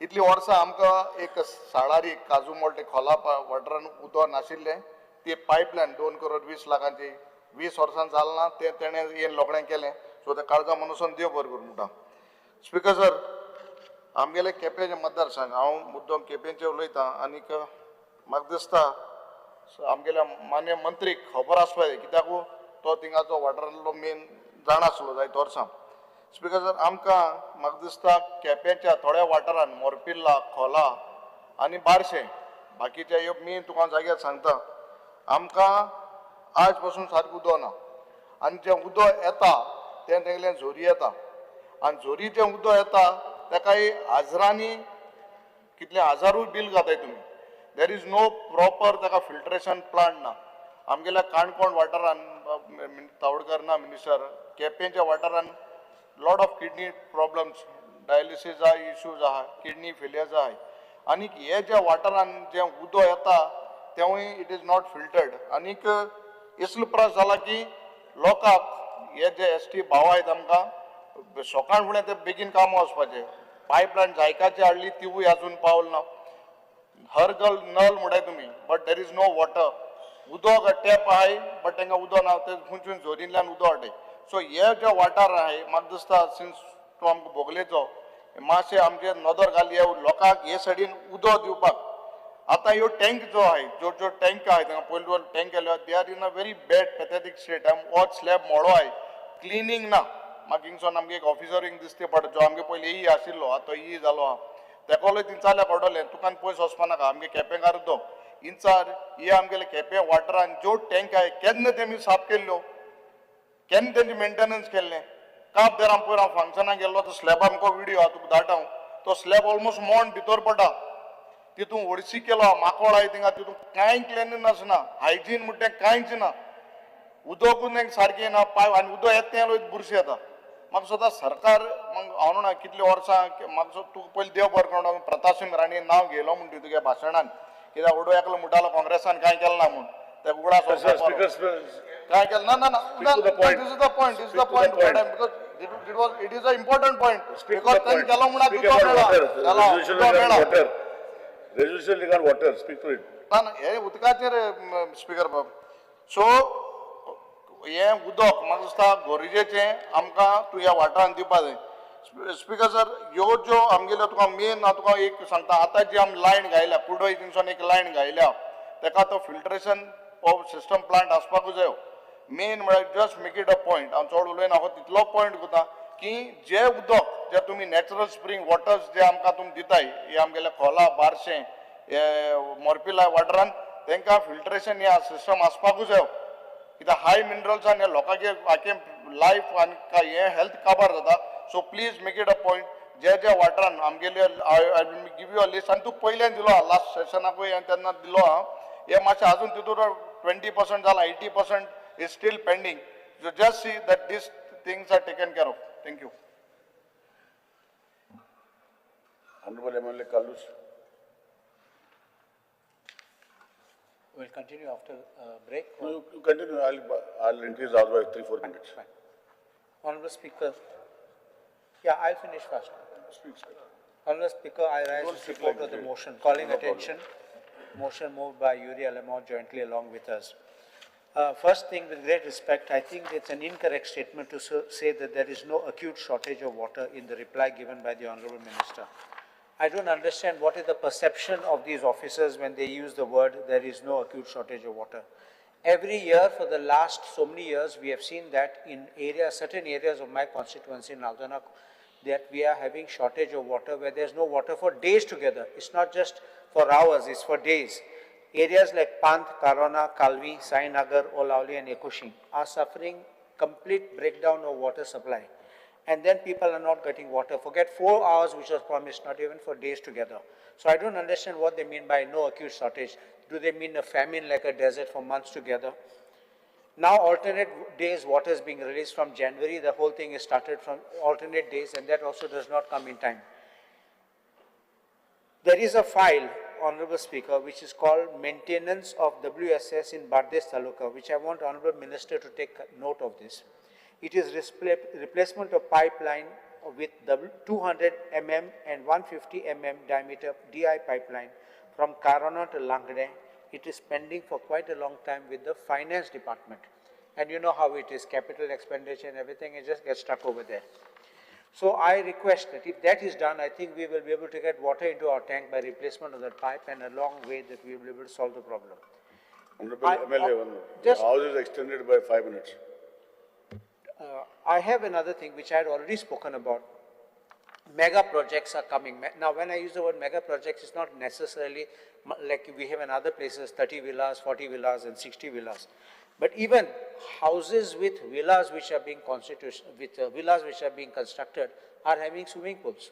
इतलीं वर्सां आमकां एक साळारी काजू मोल्टे खोला वॉटरान उदक नाशिल्लें ती पायपलायन 2 करोड 20 लाखांची 20 वर्सां जालें ना तें तेणें येवन लोकडें केलें सो त्या काळजा मनसून देव बरें कर म्हणटा. स्पिकर सर आमगेले केपेंचे मतदारसंघ हांव मुद्दम केपेंचे उलयतां आनीक म्हाका दिसता आमगेल्या मान्य मंत्रीक खबर आसपा जाय कित्याक तो थिंगाचो वॉटरांतलो मेन जाण आसलो जायते वर्सां. स्पिकर सर आमकां म्हाका दिसता केपेंच्या थोड्या वाठारांत मोरपिल्ला खोला आनी बारशें बाकीचे ह्यो मेन तुका जाग्यार सांगता आमकां आज पासून सारकें उदक ना आनी जें उदक येता तें तेगेलें झोरी येता आनी झोरी जें उदक येता ताकाय हजारांनी कितले हजारूय बील घाताय तुमी. देर इज नो प्रॉपर ताका फिल्ट्रेशन प्लांट ना. आमगेल्या काणकोण वाठारान तावडकर ना मिनिस्टर केपेंच्या वाठारान lot of kidney problems dialysis issues आहा किडनी फेलियर्स आहाय आनीक हे ज्या वाठारान जें उदक येता तेवूय इट इज नॉट फिल्टर्ड आनीक इसलो त्रास जाला की लोकांक हे जे ST भाव आहेत आमकां सकाळ फुडें ते बेगीन कामां वचपाचें पायपलायन जायकाची हाडली तिवूय आजून पावल ना. हर गल नल म्हणटाय तुमी but there is no water उदक टॅप आहाय बट तांकां उदक ना ते खंयच्यान झोरींतल्यान उदक हाडटाय. सो हे जे वाठार आहाय म्हाका दिसता सिन्स तो आमकां भोगलेचो मातशें आमचे नदर घाली लोकांक हे सायडीन उदक दिवपाक. आतां ह्यो टँक जो आहाय ज्यो ज्यो टँक आहाय तांकां पयलीं टँक केल्यो they are in a very bad pathetic state हो स्लॅब मोडो आहाय क्लिनींग ना. म्हाका हिंगसोन आमगे एक ऑफिसर हिंग दिसते पडटा जो आमगे पयलीं आशिल्लो आतां जालो आहा तेकोलोय तिंचाल्या कोडोलें तुकान पयस वचपा नाका आमगे केपेंकार दो इंचार हे आमगेले केपें वाठारान ज्यो टँक आहाय केन्ना तेमी साफ केल्ल्यो केन्ना तेंची मेंटेनन्स केल्लें. काब देरां पयर हांव फंक्शनाक गेल्लो तो स्लॅब आमकां विडियो आहा तुका धाडटा हांव तो स्लॅब ऑलमोस्ट मोंड भितर पडटा तितून हळशी केलो माकोड आहाय थिंगा तितून कांय क्लिनलीनेस ना हायजीन म्हणटा तें कांयच ना उदकूच सारकें ना पाय आनी उदक येता तें लोक बुरशी येता. म्हाका सुद्दां सरकार हांव म्हणना कितले वर्सां म्हाका तुका पयलीं देव बरें करून प्रताप सिंग राणेन नांव घेयलो म्हणटा तुगे भाशणान कित्याक उडो एकलो म्हणटालो काँग्रेसान कांय केलें ना म्हूण ते उगडास कांय केलें ना ना ना this is the point is the point because it is a important point because तेणें केलो म्हणून उदक मेळ्ळा Resolution regarding water, speak to it. ना ना हे उदकाचेर स्पिकर बाब सो हे उदक म्हाका दिसता गरजेचें आमकां तूं ह्या वाठारान दिवपा जाय. स्पिकर सर ह्यो ज्यो आमगेल्यो तुका मेन हांव तुका एक सांगता आतां जी आमी लायन घायल्या कुडोय थिंगसून एक लायन घायल्या ताका तो फिल्ट्रेशन सिस्टम प्लांट आसपाकूच जायो. मेन म्हळ्यार just make it a point हांव चड उलयना तितलो पॉयंट करता की जे उदक जे तुमी नॅचरल स्प्रिंग वॉटर्स जे आमकां तुमी दिताय हे आमगेले खोला बारशें हे मोरपिला वाठारान तांकां फिल्ट्रेशन हे सिस्टम आसपाकूच जायो कित्याक हाय मिनरल्सान हे लोकांचे आखे लायफ आनी हे हेल्थ काबार जाता. So please make it a point जे जे वाठारान आमगेले I will give you a list आनी तूं पयलें दिलो लास्ट सेशनाकूय हांवें तेन्ना दिलो हे मातशें आजून तितून 20% जाला 80% is still pending. So just see that these things are taken care of. Thank you. Honorable MLA Kalus. We'll continue after break. No, you continue. I'll increase ours by 3-4 minutes. Fine. Honorable Speaker. Yeah, I'll finish first. Speak, sir. Honorable Speaker, I rise in support of the motion calling attention. Motion moved by Uri Alamau jointly along with us. First thing, with great respect, I think it's an incorrect statement to say that there is no acute shortage of water in the reply given by the Honorable Minister. I don't understand what is the perception of these officers when they use the word there is no acute shortage of water. Every year for the last so many years, we have seen that in certain areas of my constituency in Aldana, that we are having shortage of water where there's no water for days together. It's not just for hours, it's for days. Areas like Pant, Karona, Kalvi, Sainagar, Olauli and Ekushing are suffering complete breakdown of water supply. and then people are not getting water. Forget 4 hours which was promised, not even for days together. So I don't understand what they mean by no acute shortage. Do they mean a famine like a desert for months together? Now alternate days water is being released from January. The whole thing is started from alternate days, and that also does not come in time. There is a file, Honorable Speaker, which is called Maintenance of WSS in Bardes Taluka, which I want Honorable Minister to take note of this. It is replacement of pipeline with 200 mm and 150 mm diameter DI pipeline from Karana to Langde. It is pending for quite a long time with the finance department. And you know how it is, capital expenditure and everything, it just gets stuck over there. So I request that if that is done, I think we will be able to get water into our tank by replacement of that pipe, and a long way that we will be able to solve the problem. Honorable MLA, the house is extended by 5 minutes. I have another thing which I had already spoken about. Mega projects are coming. Now, when I use the word mega projects, it's not necessarily like we have in other places 30 villas, 40 villas, and 60 villas. But even houses with villas which are being constructed are having swimming pools.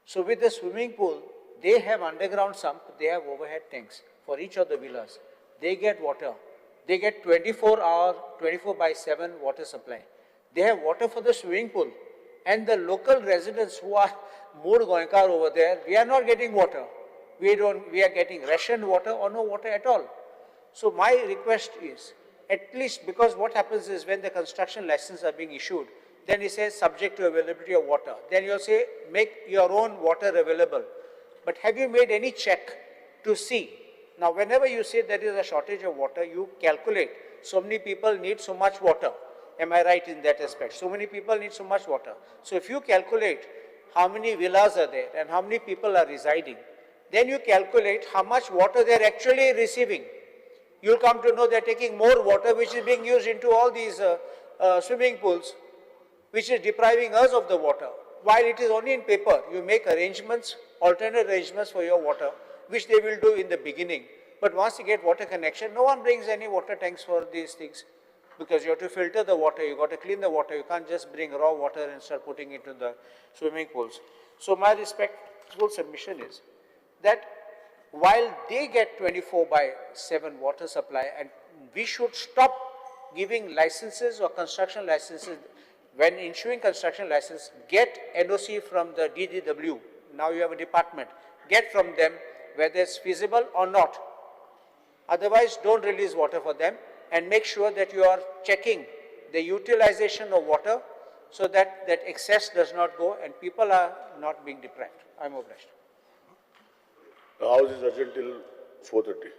So with the swimming pool, they have underground sump, they have overhead tanks for each of the villas. They get water. They get 24/7 water supply. They have water for the swimming pool. And the local residents who are Mood Goenkar over there, we are not getting water. We are getting rationed water or no water at all. So my request is, at least, because what happens is when the construction licenses are being issued, then it says subject to availability of water. Then you'll say make your own water available. But have you made any check to see? Now whenever you say there is a shortage of water, you calculate so many people need so much water. Am I right in that aspect? So many people need so much water. So if you calculate how many villas are there and how many people are residing, then you calculate how much water they are actually receiving. You'll come to know they're taking more water which is being used into all these swimming pools, which is depriving us of the water. While it is only in paper, you make arrangements, alternate arrangements for your water, which they will do in the beginning. But once you get water connection, no one brings any water tanks for these things, because you have to filter the water, you got to clean the water, you can't just bring raw water and start putting it into the swimming pools. So my respectful submission is that while they get 24/7 water supply, and we should stop giving licenses or construction licenses. When issuing construction license, get NOC from the DDW. Now you have a department. Get from them whether it's feasible or not. Otherwise, don't release water for them, and make sure that you are checking the utilization of water so that that excess does not go and people are not being deprived. I'm obliged. The house is urgent till 4:30.